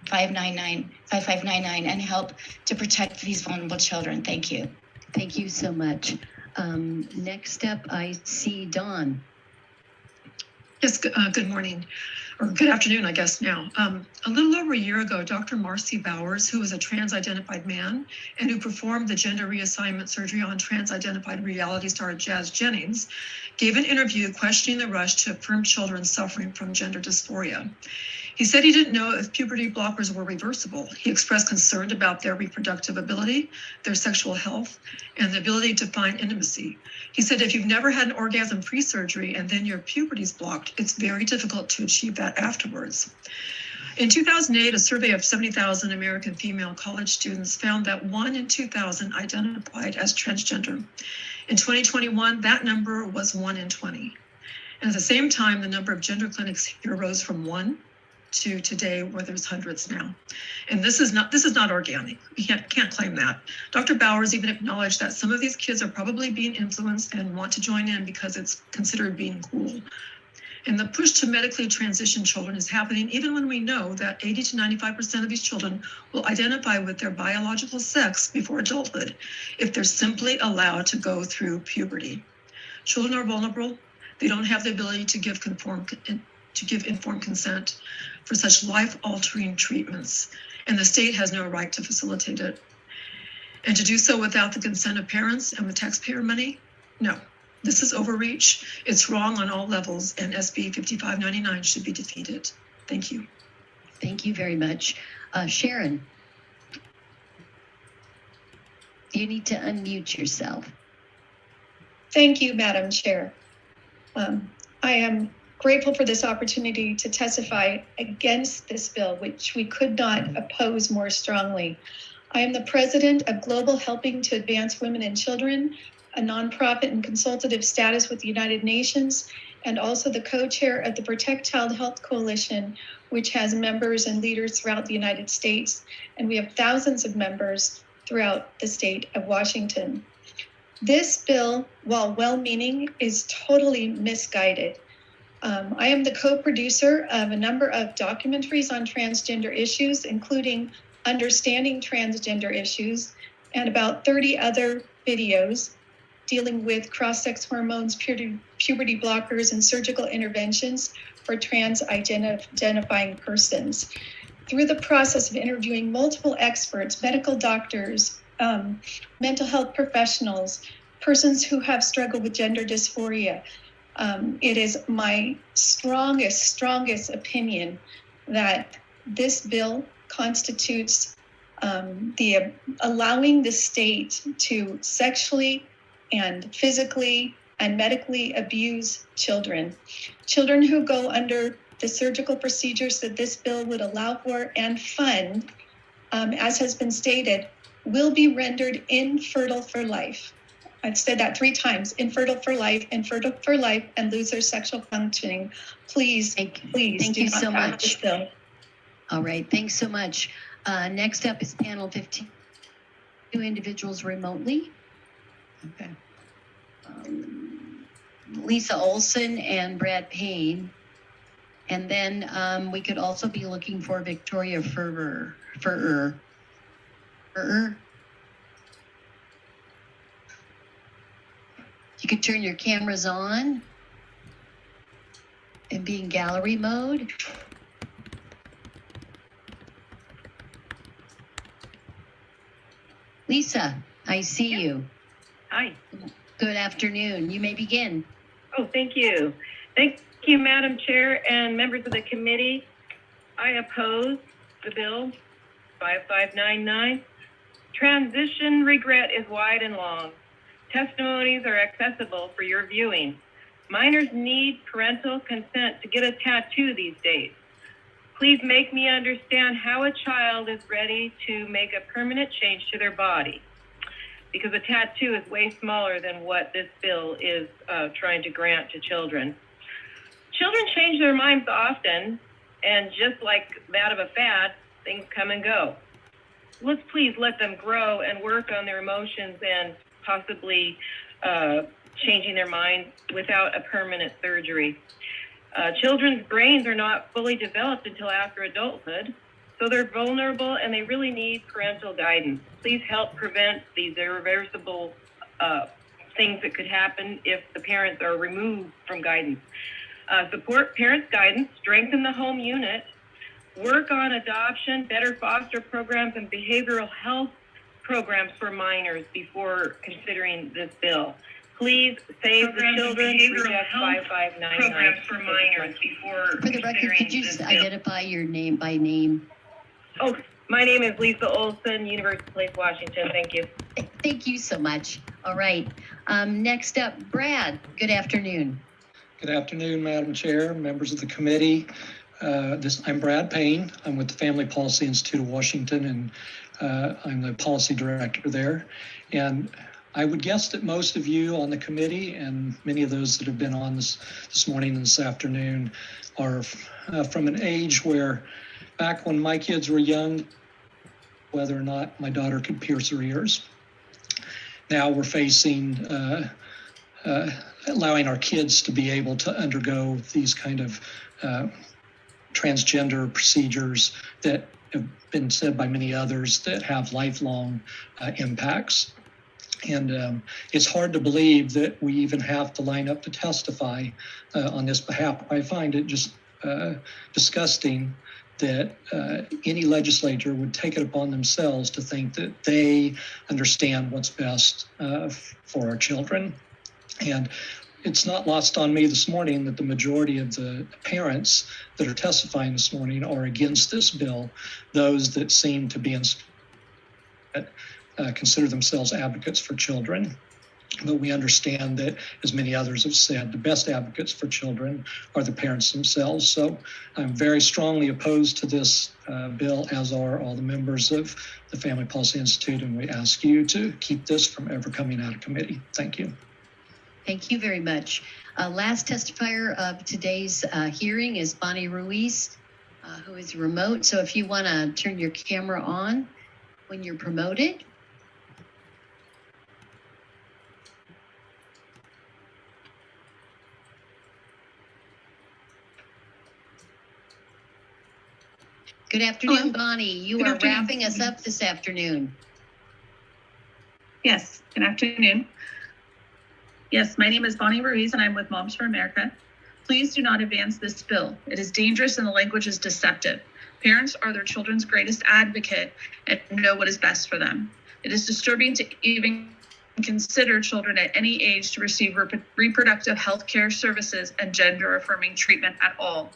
5599 and help to protect these vulnerable children. Thank you. Thank you so much. Next up, I see Dawn. Yes, good morning, or good afternoon, I guess now. A little over a year ago, Dr. Marcy Bowers, who is a trans-identified man and who performed the gender reassignment surgery on trans-identified reality star Jazz Jennings, gave an interview questioning the rush to affirm children suffering from gender dysphoria. He said he didn't know if puberty blockers were reversible. He expressed concern about their reproductive ability, their sexual health, and the ability to find intimacy. He said if you've never had an orgasm pre-surgery and then your puberty's blocked, it's very difficult to achieve that afterwards. In 2008, a survey of 70,000 American female college students found that 1 in 2,000 identified as transgender. In 2021, that number was 1 in 20. And at the same time, the number of gender clinics here rose from 1 to today where there's hundreds now. And this is not organic. We can't claim that. Dr. Bowers even acknowledged that some of these kids are probably being influenced and want to join in because it's considered being cool. And the push to medically transition children is happening even when we know that 80 to 95% of these children will identify with their biological sex before adulthood if they're simply allowed to go through puberty. Children are vulnerable. They don't have the ability to give informed consent for such life-altering treatments, and the state has no right to facilitate it. And to do so without the consent of parents and with taxpayer money? No. This is overreach. It's wrong on all levels, and SB 5599 should be defeated. Thank you. Thank you very much. Sharon, you need to unmute yourself. Thank you, Madam Chair. I am grateful for this opportunity to testify against this bill, which we could not oppose more strongly. I am the president of Global Helping to Advance Women and Children, a nonprofit in consultative status with the United Nations, and also the co-chair of the Protect Child Health Coalition, which has members and leaders throughout the United States. And we have thousands of members throughout the state of Washington. This bill, while well-meaning, is totally misguided. I am the co-producer of a number of documentaries on transgender issues, including Understanding Transgender Issues, and about 30 other videos dealing with cross-sex hormones, puberty blockers, and surgical interventions for trans-identifying persons. Through the process of interviewing multiple experts, medical doctors, mental health professionals, persons who have struggled with gender dysphoria, it is my strongest opinion that this bill constitutes allowing the state to sexually and physically and medically abuse children. Children who go under the surgical procedures that this bill would allow for and fund, as has been stated, will be rendered infertile for life. I've said that 3 times, infertile for life, and lose their sexual functioning. Please, Thank do you not so pass much. this bill. All right, thanks so much. Next up is panel 15, 2 individuals remotely. Okay. Lisa Olson and Brad Payne. And then we could also be looking for Victoria Ferrer. You could turn your cameras on and be in gallery mode. Lisa, I see you. Hi. Good afternoon. You may begin. Oh, thank you. Thank you, Madam Chair and members of the committee. I oppose the bill 5599. Transition regret is wide and long. Testimonies are accessible for your viewing. Minors need parental consent to get a tattoo these days. Please make me understand how a child is ready to make a permanent change to their body, because a tattoo is way smaller than what this bill is trying to grant to children. Children change their minds often, and just like that of a fad, things come and go. Let's please let them grow and work on their emotions and possibly changing their minds without a permanent surgery. Children's brains are not fully developed until after adulthood, so they're vulnerable and they really need parental guidance. Please help prevent these irreversible things that could happen if the parents are removed from guidance. Support parents' guidance, strengthen the home unit, work on adoption, better foster programs, and behavioral health programs for minors before considering this bill. Please save the children. Reject 5599 programs for minors before. For the record, could you just identify your name by name? Oh, my name is Lisa Olson, University Place, Washington. Thank you. Thank you so much. All right. Next up, Brad. Good afternoon. Good afternoon, Madam Chair, members of the committee. I'm Brad Payne. I'm with the Family Policy Institute of Washington, and I'm the policy director there. And I would guess that most of you on the committee and many of those that have been on this morning and this afternoon are from an age where back when my kids were young, whether or not my daughter could pierce her ears. Now we're facing allowing our kids to be able to undergo these kind of transgender procedures that have been said by many others that have lifelong impacts. And it's hard to believe that we even have to line up to testify on this behalf. I find it just disgusting that any legislator would take it upon themselves to think that they understand what's best for our children. And it's not lost on me this morning that the majority of the parents that are testifying this morning are against this bill. Those that seem to be consider themselves advocates for children. But we understand that, as many others have said, the best advocates for children are the parents themselves. So I'm very strongly opposed to this bill, as are all the members of the Family Policy Institute, and we ask you to keep this from ever coming out of committee. Thank you. Thank you very much. Last testifier of today's hearing is Bonnie Ruiz, who is remote. So if you want to turn your camera on when you're promoted. Good afternoon, Hello. Bonnie. You Good are afternoon. wrapping us up this afternoon. Yes, good afternoon. Yes, my name is Bonnie Ruiz and I'm with Moms for America. Please do not advance this bill. It is dangerous and the language is deceptive. Parents are their children's greatest advocate and know what is best for them. It is disturbing to even consider children at any age to receive reproductive health care services and gender affirming treatment at all,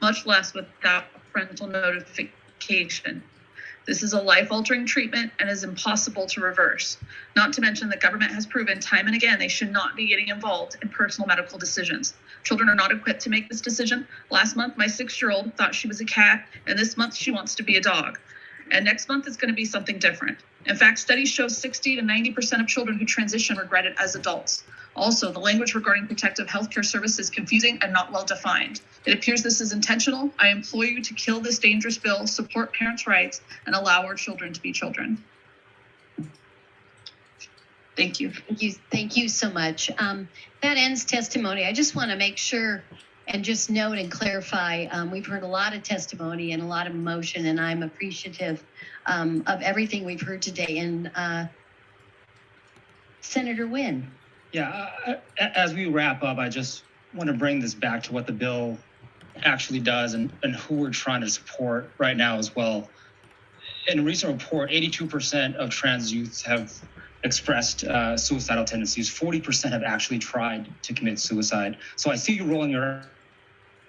much less without parental notification. This is a life-altering treatment and is impossible to reverse. Not to mention the government has proven time and again they should not be getting involved in personal medical decisions. Children are not equipped to make this decision. Last month, my 6-year-old thought she was a cat, and this month she wants to be a dog. And next month is going to be something different. In fact, studies show 60 to 90% of children who transition regret it as adults. Also, the language regarding protective healthcare service is confusing and not well defined. It appears this is intentional. I implore you to kill this dangerous bill, support parents' rights, and allow our children to be children. Thank you. Thank you so much. That ends testimony. I just want to make sure and just note and clarify, we've heard a lot of testimony and a lot of emotion, and I'm appreciative of everything we've heard today. And Senator Wynn. Yeah, as we wrap up, I just want to bring this back to what the bill actually does and who we're trying to support right now as well. In a recent report, 82% of trans youths have expressed suicidal tendencies. 40% have actually tried to commit suicide. So I see you rolling your eyes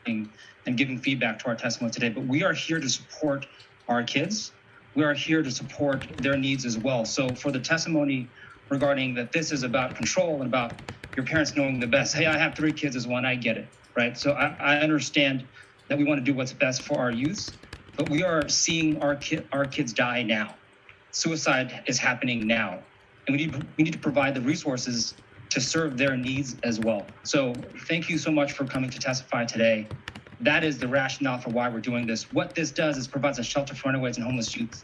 and giving feedback to our testimony today, but we are here to support our kids. We are here to support their needs as well. So for the testimony regarding that this is about control and about your parents knowing the best. Hey, I have 3 kids as one, I get it, right? So I understand that we want to do what's best for our youth, but we are seeing our kids die now. Suicide is happening now. And we need to provide the resources to serve their needs as well. So thank you so much for coming to testify today. That is the rationale for why we're doing this. What this does is provides a shelter for runaways and homeless youth.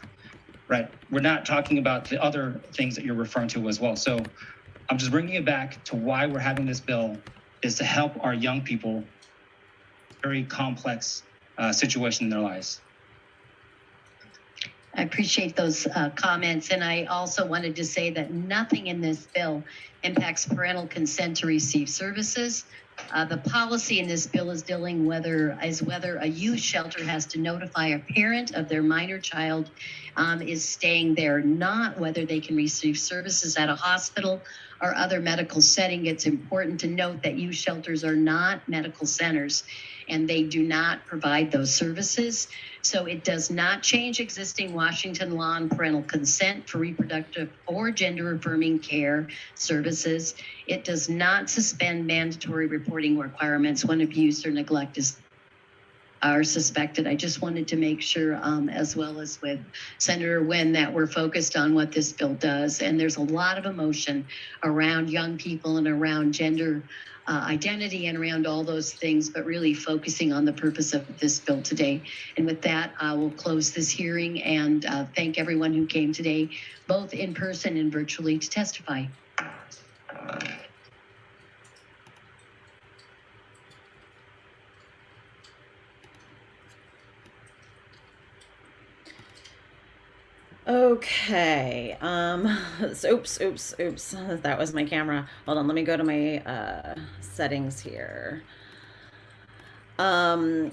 Right. We're not talking about the other things that you're referring to as well. So I'm just bringing it back to why we're having this bill is to help our young people, very complex situation in their lives. I appreciate those comments. And I also wanted to say that nothing in this bill impacts parental consent to receive services. The policy in this bill is dealing whether a youth shelter has to notify a parent of their minor child is staying there, not whether they can receive services at a hospital or other medical setting. It's important to note that youth shelters are not medical centers and they do not provide those services. So it does not change existing Washington law on parental consent for reproductive or gender affirming care services. It does not suspend mandatory reporting requirements when abuse or neglect is are suspected. I just wanted to make sure, as well as with Senator Wynn, that we're focused on what this bill does. And there's a lot of emotion around young people and around gender identity and around all those things, but really focusing on the purpose of this bill today. And with that, I will close this hearing and thank everyone who came today, both in person and virtually, to testify. Okay. Oops. That was my camera. Hold on. Let me go to my settings here. All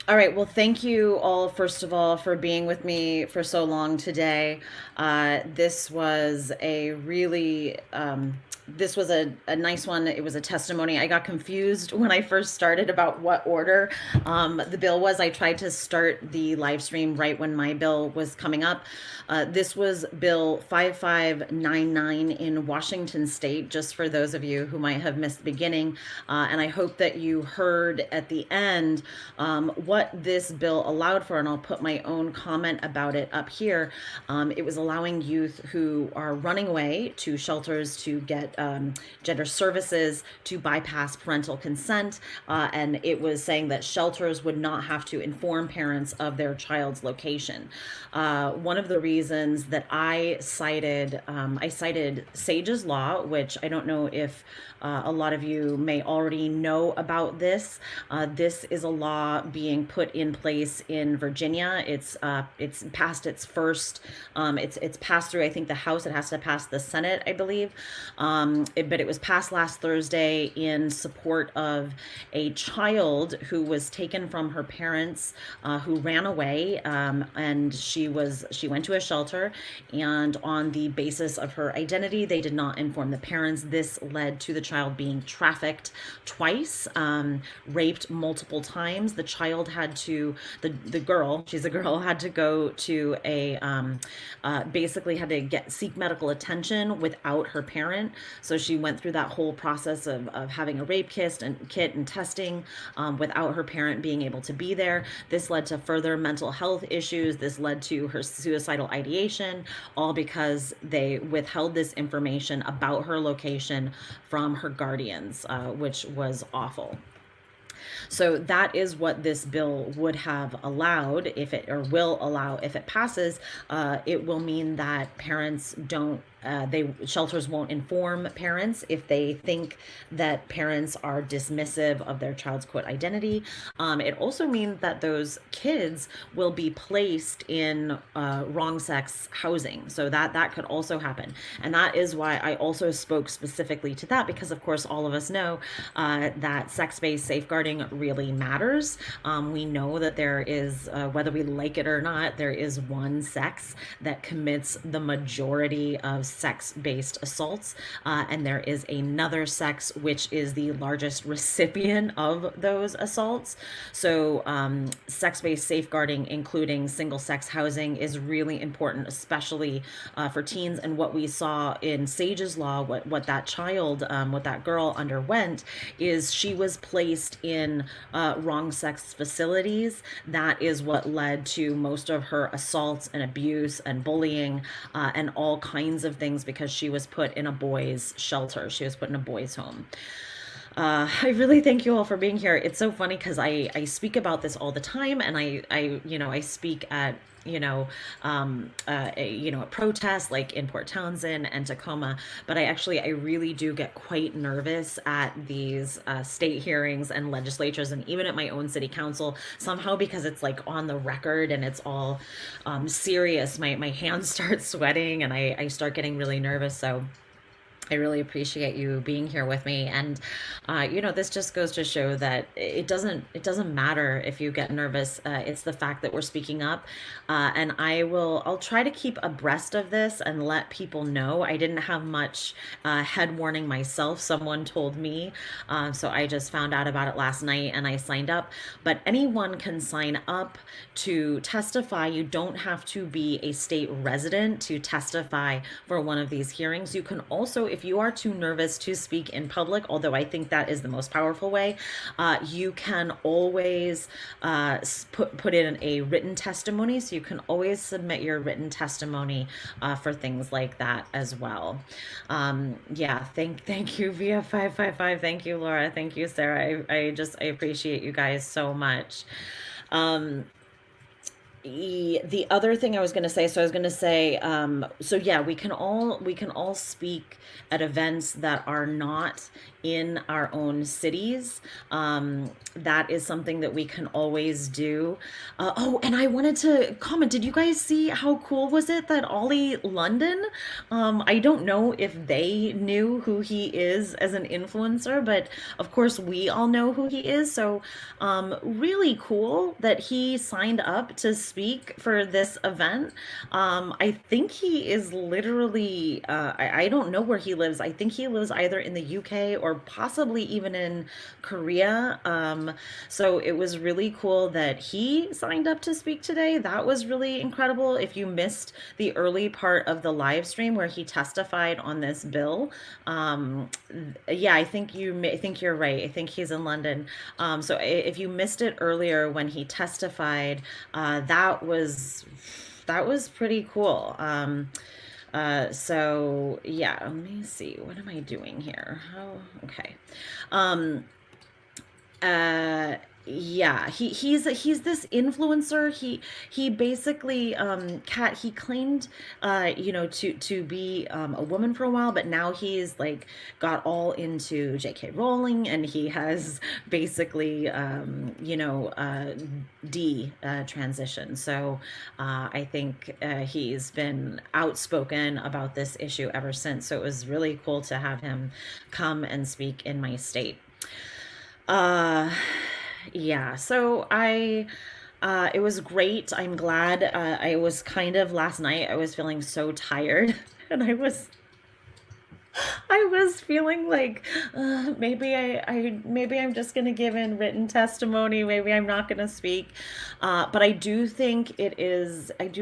right. Well, thank you all, first of all, for being with me for so long today. This was a really this was a nice one. It was a testimony. I got confused when I first started about what order the bill was. I tried to start the live stream right when my bill was coming up. This was Bill 5599 in Washington State, just for those of you who might have missed the beginning. And I hope that you heard at the end what this bill allowed for, and I'll put my own comment about it up here. It was allowing youth who are running away to shelters to get gender services to bypass parental consent, and it was saying that shelters would not have to inform parents of their child's location. One of the reasons that I cited Sage's Law, which I don't know if a lot of you may already know about this. This is a law being put in place in Virginia. It's passed its first, it's passed through, I think, the House. It has to pass the Senate, I believe. But it was passed last Thursday in support of a child who was taken from her parents, who ran away, and she went to a shelter, and on the basis of her identity, they did not inform the parents. This led to the child being trafficked twice, raped multiple times. The child had to, the girl, she's a girl, had to go to a, basically had to seek medical attention without her parent. So she went through that whole process of having a rape kit and testing without her parent being able to be there. This led to further mental health issues. This led to her suicidal ideation, all because they withheld this information about her location from her guardians, which was awful. So that is what this bill would have allowed if it, or will allow if it passes. It will mean that parents don't, shelters won't inform parents if they think that parents are dismissive of their child's quote identity. It also means that those kids will be placed in wrong sex housing. So that could also happen. And that is why I also spoke specifically to that, because of course all of us know that sex-based safeguarding really matters. We know that there is, whether we like it or not, there is one sex that commits the majority of sex-based assaults, and there is another sex which is the largest recipient of those assaults. So sex-based safeguarding, including single-sex housing, is really important, especially for teens. And what we saw in Sage's Law, what that child, what that girl underwent, is she was placed in wrong sex facilities. That is what led to most of her assaults and abuse and bullying and all kinds of things, because she was put in a boys' shelter. She was put in a boys' home. I really thank you all for being here. It's so funny because I speak about this all the time, and I speak at at protests like in Port Townsend and Tacoma, but I really do get quite nervous at these state hearings and legislatures, and even at my own city council, somehow, because it's like on the record and it's all serious. My hands start sweating and I start getting really nervous. So I really appreciate you being here with me. And, this just goes to show that it doesn't matter if you get nervous. It's the fact that we're speaking up. And I'll try to keep abreast of this and let people know. I didn't have much head warning myself. Someone told me. So I just found out about it last night and I signed up. But anyone can sign up to testify. You don't have to be a state resident to testify for one of these hearings. You can also, if if you are too nervous to speak in public, although I think that is the most powerful way, you can always put in a written testimony. So you can always submit your written testimony for things like that as well. Yeah, thank you, Via 555. Thank you, Laura. Thank you, Sarah. I appreciate you guys so much. The other thing I was going to say, so yeah, we can all speak at events that are not in our own cities. That is something that we can always do. Oh, and I wanted to comment, did you guys see how cool was it that Ollie London, I don't know if they knew who he is as an influencer, but of course we all know who he is. So really cool that he signed up to speak for this event. I think he is literally, I don't know where he lives. I think he lives either in the UK or possibly even in Korea. So it was really cool that he signed up to speak today. That was really incredible. If you missed the early part of the live stream where he testified on this bill, yeah, I think you're right. I think he's in London. So if you missed it earlier when he testified, that was pretty cool. So yeah, let me see, what am I doing here? Okay. Yeah, he's this influencer. He basically Kat, he claimed to be a woman for a while, but now he's like got all into JK Rowling, and he has basically transition. So I think he's been outspoken about this issue ever since. So it was really cool to have him come and speak in my state. Yeah, so it was great. I'm glad. I was kind of, last night I was feeling so tired, and I was feeling like maybe I'm just gonna give in written testimony. Maybe I'm not gonna speak. But I do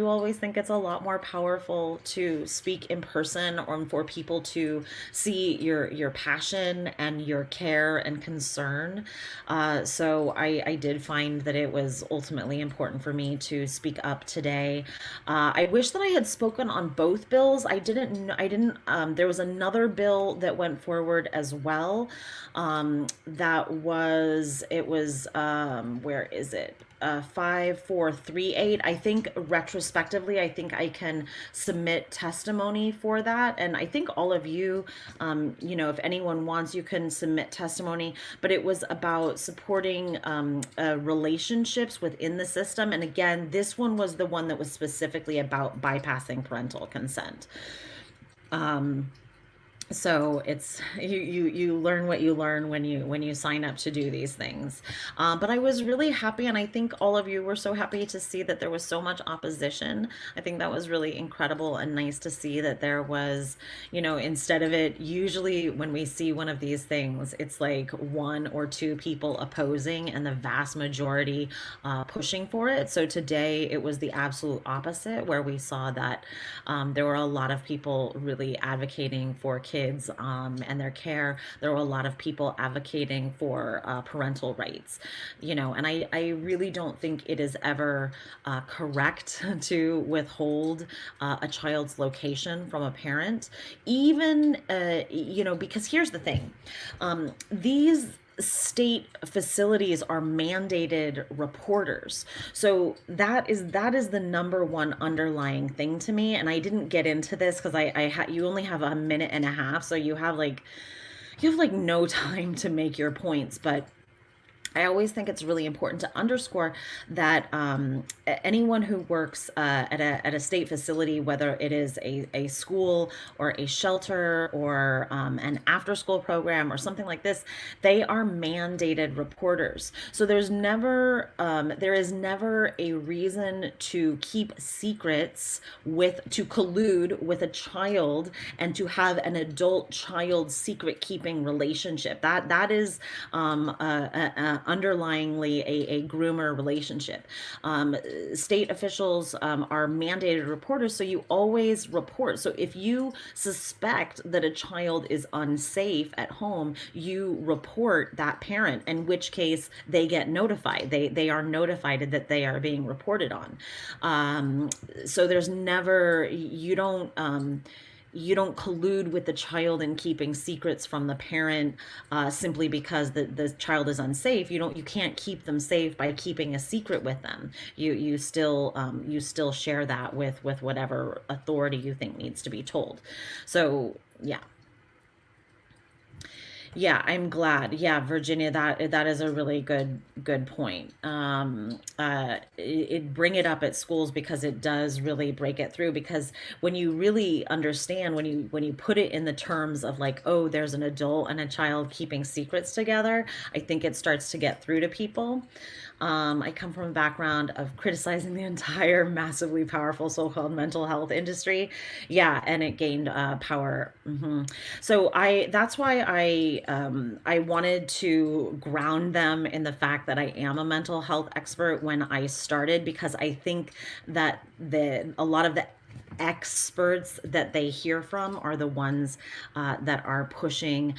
always think it's a lot more powerful to speak in person, or for people to see your passion and your care and concern. So I did find that it was ultimately important for me to speak up today. I wish that I had spoken on both bills. I didn't, there was another bill that went forward as well. Where is it? 5438. I think retrospectively, I think I can submit testimony for that. And I think all of you, if anyone wants, you can submit testimony, but it was about supporting relationships within the system. And again, this one was the one that was specifically about bypassing parental consent. So it's you learn what you learn when you sign up to do these things. But I was really happy, and I think all of you were so happy to see that there was so much opposition. I think that was really incredible and nice to see that there was, instead of it, usually when we see one of these things, it's like one or two people opposing and the vast majority pushing for it. So today it was the absolute opposite, where we saw that there were a lot of people really advocating for kids and their care. There were a lot of people advocating for parental rights, and I really don't think it is ever correct to withhold a child's location from a parent, even, because here's the thing, these state facilities are mandated reporters. So that is the number one underlying thing to me. And I didn't get into this because you only have a minute and a half, so you have no time to make your points. But I always think it's really important to underscore that anyone who works at a state facility, whether it is a school or a shelter or an after-school program or something like this, they are mandated reporters. So there is never a reason to keep secrets to collude with a child and to have an adult-child secret-keeping relationship. That is underlyingly a groomer relationship. State officials are mandated reporters, so you always report. So if you suspect that a child is unsafe at home, you report that parent, in which case they get notified. They are notified that they are being reported on. So there's never, you don't collude with the child in keeping secrets from the parent simply because the child is unsafe. You can't keep them safe by keeping a secret with them. You still share that with whatever authority you think needs to be told. So yeah, I'm glad. Yeah, Virginia, that is a really good point. Bring it up at schools because it does really break it through. Because when you really understand, when you put it in the terms of like, oh, there's an adult and a child keeping secrets together, I think it starts to get through to people. I come from a background of criticizing the entire massively powerful so-called mental health industry. Yeah, and it gained power. So that's why I wanted to ground them in the fact that I am a mental health expert when I started, because I think that a lot of the experts that they hear from are the ones that are pushing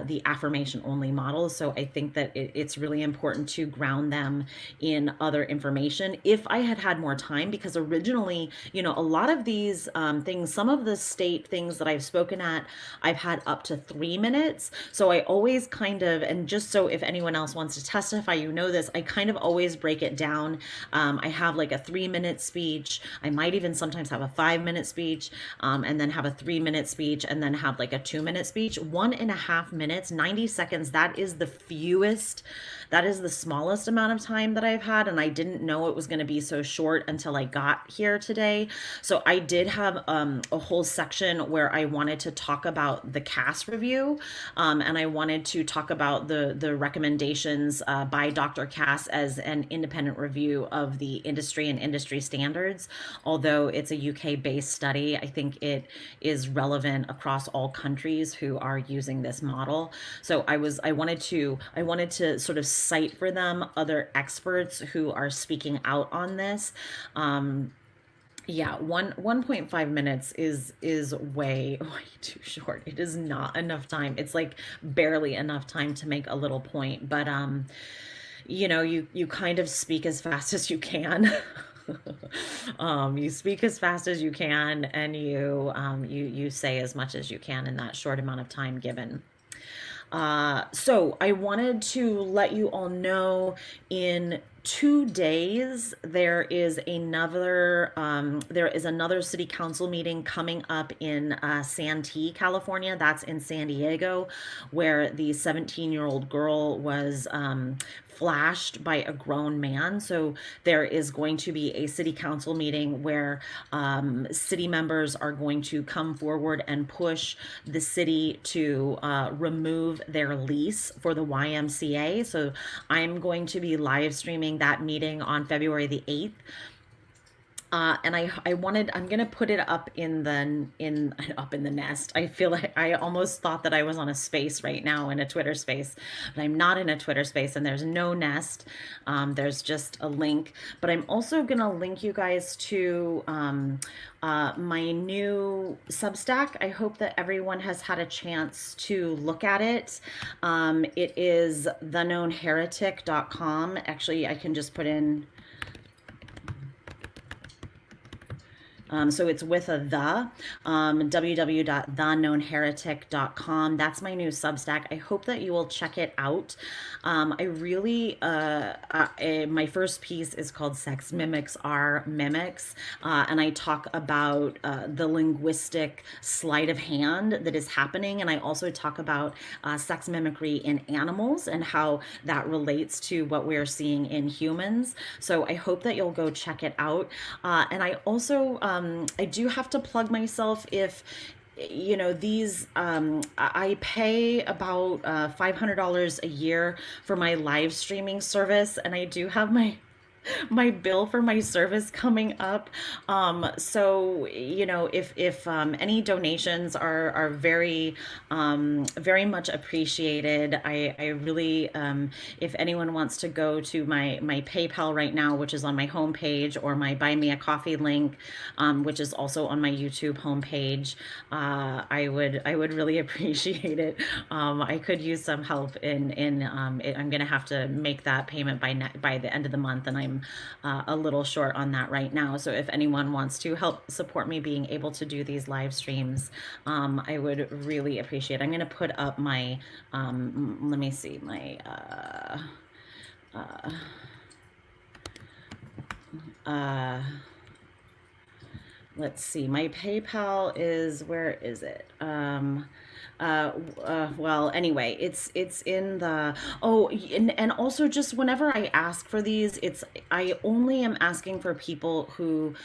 the affirmation only model. So I think that it's really important to ground them in other information. If I had had more time, because originally, a lot of these things, some of the state things that I've spoken at, I've had up to 3 minutes. So I always kind of, and just so if anyone else wants to testify, this, I kind of always break it down. I have like a 3-minute speech. I might even sometimes have a 5-minute speech, and then have a 3-minute speech, and then have like a 2-minute speech. 1.5 minutes, 90 seconds, that is the fewest, that is the smallest amount of time that I've had, and I didn't know it was going to be so short until I got here today. So I did have a whole section where I wanted to talk about the CAS review, and I wanted to talk about the recommendations by Dr. Cass as an independent review of the industry and industry standards. Although it's a UK-based study, I think it is relevant across all countries who are using this model. So I wanted to sort of cite for them other experts who are speaking out on this. Yeah, 1.5 minutes is way too short. It is not enough time. It's like barely enough time to make a little point, but you kind of speak as fast as you can. You speak as fast as you can, and you say as much as you can in that short amount of time given. So I wanted to let you all know in 2 days there is another city council meeting coming up in Santee, California. That's in San Diego, where the 17-year-old girl was flashed by a grown man. So there is going to be a city council meeting where city members are going to come forward and push the city to remove their lease for the YMCA. So I'm going to be live streaming that meeting on February the 8th. And I'm gonna put it up in the nest. I feel like I almost thought that I was on a space right now, in a Twitter space, but I'm not in a Twitter space, and there's no nest. There's just a link, but I'm also gonna link you guys to my new Substack. I hope that everyone has had a chance to look at it. It is theknownheretic.com. Actually, I can just put in, so it's with a www.theknownheretic.com. That's my new Substack. I hope that you will check it out. I really, my first piece is called Sex Mimics Are Mimics, and I talk about the linguistic sleight of hand that is happening, and I also talk about sex mimicry in animals and how that relates to what we're seeing in humans. So I hope that you'll go check it out. And I also, I do have to plug myself. If these, I pay about $500 a year for my live streaming service, and I do have my my bill for my service coming up. So if any donations are very much appreciated. I really, if anyone wants to go to my PayPal right now, which is on my homepage, or my Buy Me a Coffee link, which is also on my YouTube homepage, I would really appreciate it. I could use some help I'm gonna have to make that payment by the end of the month, and I'm a little short on that right now. So if anyone wants to help support me being able to do these live streams, I would really appreciate it. I'm gonna put up my let me see, my let's see, my PayPal is, where is it? Well, anyway, it's in the, and also, just whenever I ask for these, I only am asking for people who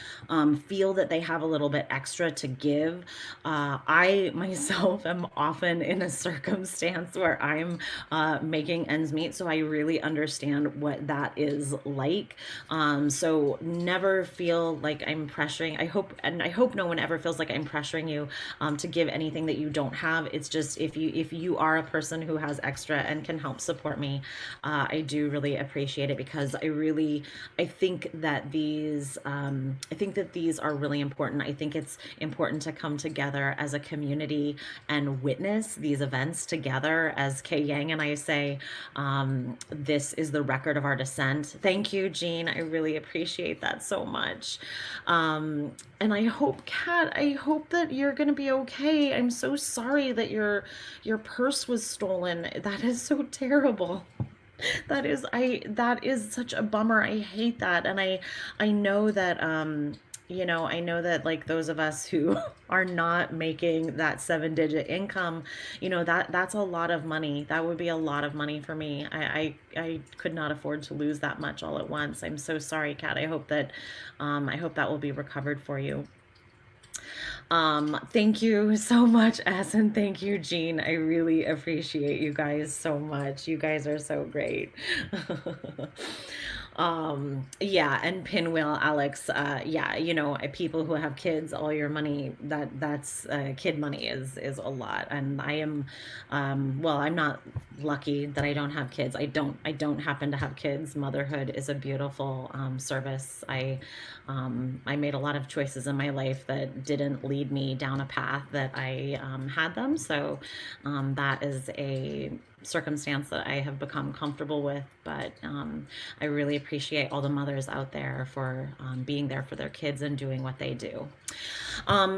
feel that they have a little bit extra to give. I myself am often in a circumstance where I'm making ends meet, so I really understand what that is like. So never feel like I'm pressuring. I hope no one ever feels like I'm pressuring you to give anything that you don't have. It's just, if you are a person who has extra and can help support me, I do really appreciate it, because I think that these are really important. I think it's important to come together as a community and witness these events together. As Kay Yang and I say, this is the record of our descent. Thank you, Jean. I really appreciate that so much. And I hope, Kat, that you're gonna be okay. I'm so sorry that your purse was stolen. That is so terrible. That is such a bummer. I hate that. And I know that I know that, like, those of us who are not making that 7-digit income, that's a lot of money. That would be a lot of money for me. I could not afford to lose that much all at once. I'm so sorry, Kat. I hope that will be recovered for you. Thank you so much, S, and thank you, Jean. I really appreciate you guys so much. You guys are so great. Yeah, and Pinwheel, Alex, people who have kids, all your money, that's kid money is a lot. And I am, I'm not lucky that I don't have kids. I don't happen to have kids. Motherhood is a beautiful service. I made a lot of choices in my life that didn't lead me down a path that I had them. So that is a circumstance that I have become comfortable with, but I really appreciate all the mothers out there for being there for their kids and doing what they do.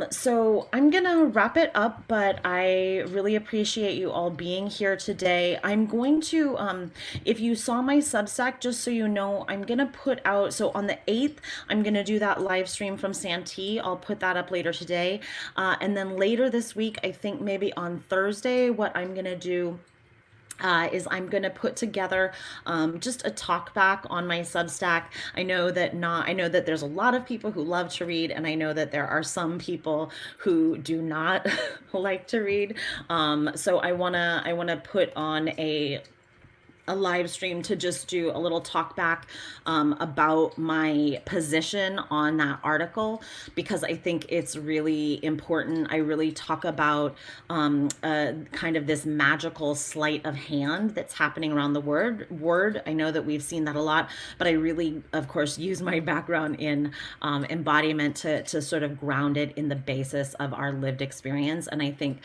So I'm gonna wrap it up, but I really appreciate you all being here today. I'm going to, if you saw my Substack, just so you know, I'm gonna put out, so on the 8th, I'm gonna do that live stream from Santee. I'll put that up later today. And then later this week, I think maybe on Thursday, what I'm gonna do is I'm going to put together just a talk back on my Substack. I know that there's a lot of people who love to read, and I know that there are some people who do not like to read. So I wanna put on a live stream to just do a little talk back about my position on that article, because I think it's really important. I really talk about kind of this magical sleight of hand that's happening around the word. I know that we've seen that a lot, but I really, of course, use my background in embodiment to sort of ground it in the basis of our lived experience. And I think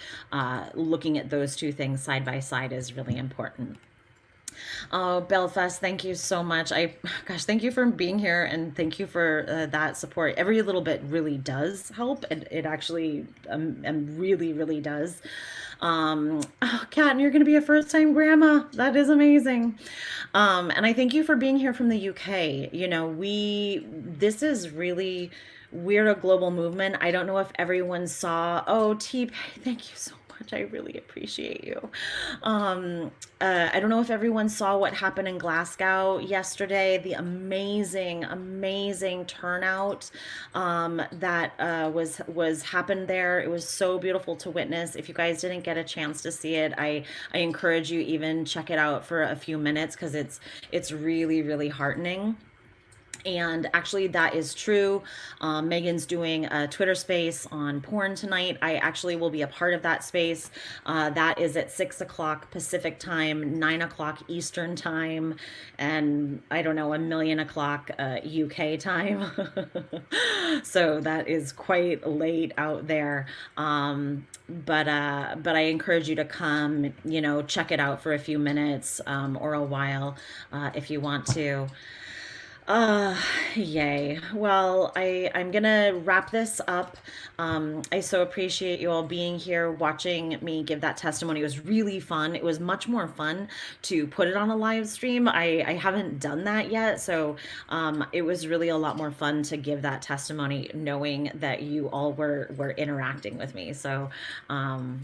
looking at those two things side by side is really important. Oh, Belfast, thank you so much. Thank you for being here, and thank you for that support. Every little bit really does help, and it actually really, really does. Kat, you're going to be a first-time grandma. That is amazing. And I thank you for being here from the UK. This is really, we're a global movement. I don't know if everyone saw, T, thank you so much. I really appreciate you. I don't know if everyone saw what happened in Glasgow yesterday, the amazing turnout that was happened there. It was so beautiful to witness. If you guys didn't get a chance to see it, I encourage you, even check it out for a few minutes, because it's really, really heartening. And actually, that is true. Megan's doing a Twitter space on porn tonight. I actually will be a part of that space. That is at 6 o'clock Pacific time, 9 o'clock Eastern time, and I don't know, 1,000,000 o'clock UK time. So that is quite late out there. But I encourage you to come, you know, check it out for a few minutes or a while if you want to. Yay. Well, I'm gonna wrap this up. I so appreciate you all being here, watching me give that testimony. It was really fun. It was much more fun to put it on a live stream. I haven't done that yet, so it was really a lot more fun to give that testimony knowing that you all were interacting with me. So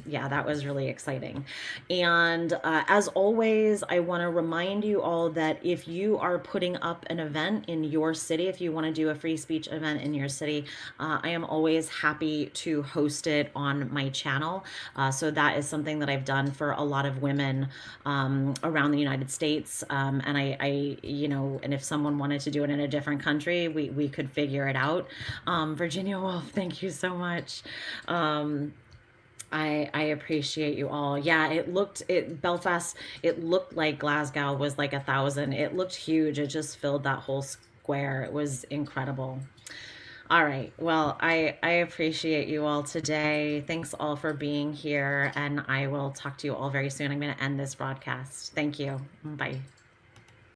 yeah, that was really exciting. And as always, I want to remind you all that if you are putting up an event in your city, if you want to do a free speech event in your city, I am always happy to host it on my channel. So that is something that I've done for a lot of women around the United States. And I, you know, and if someone wanted to do it in a different country, we could figure it out. Virginia Woolf, thank you so much. I appreciate you all. Yeah, Belfast, it looked like Glasgow was like 1,000. It looked huge. It just filled that whole square. It was incredible. All right. Well, I appreciate you all today. Thanks all for being here, and I will talk to you all very soon. I'm going to end this broadcast. Thank you. Bye.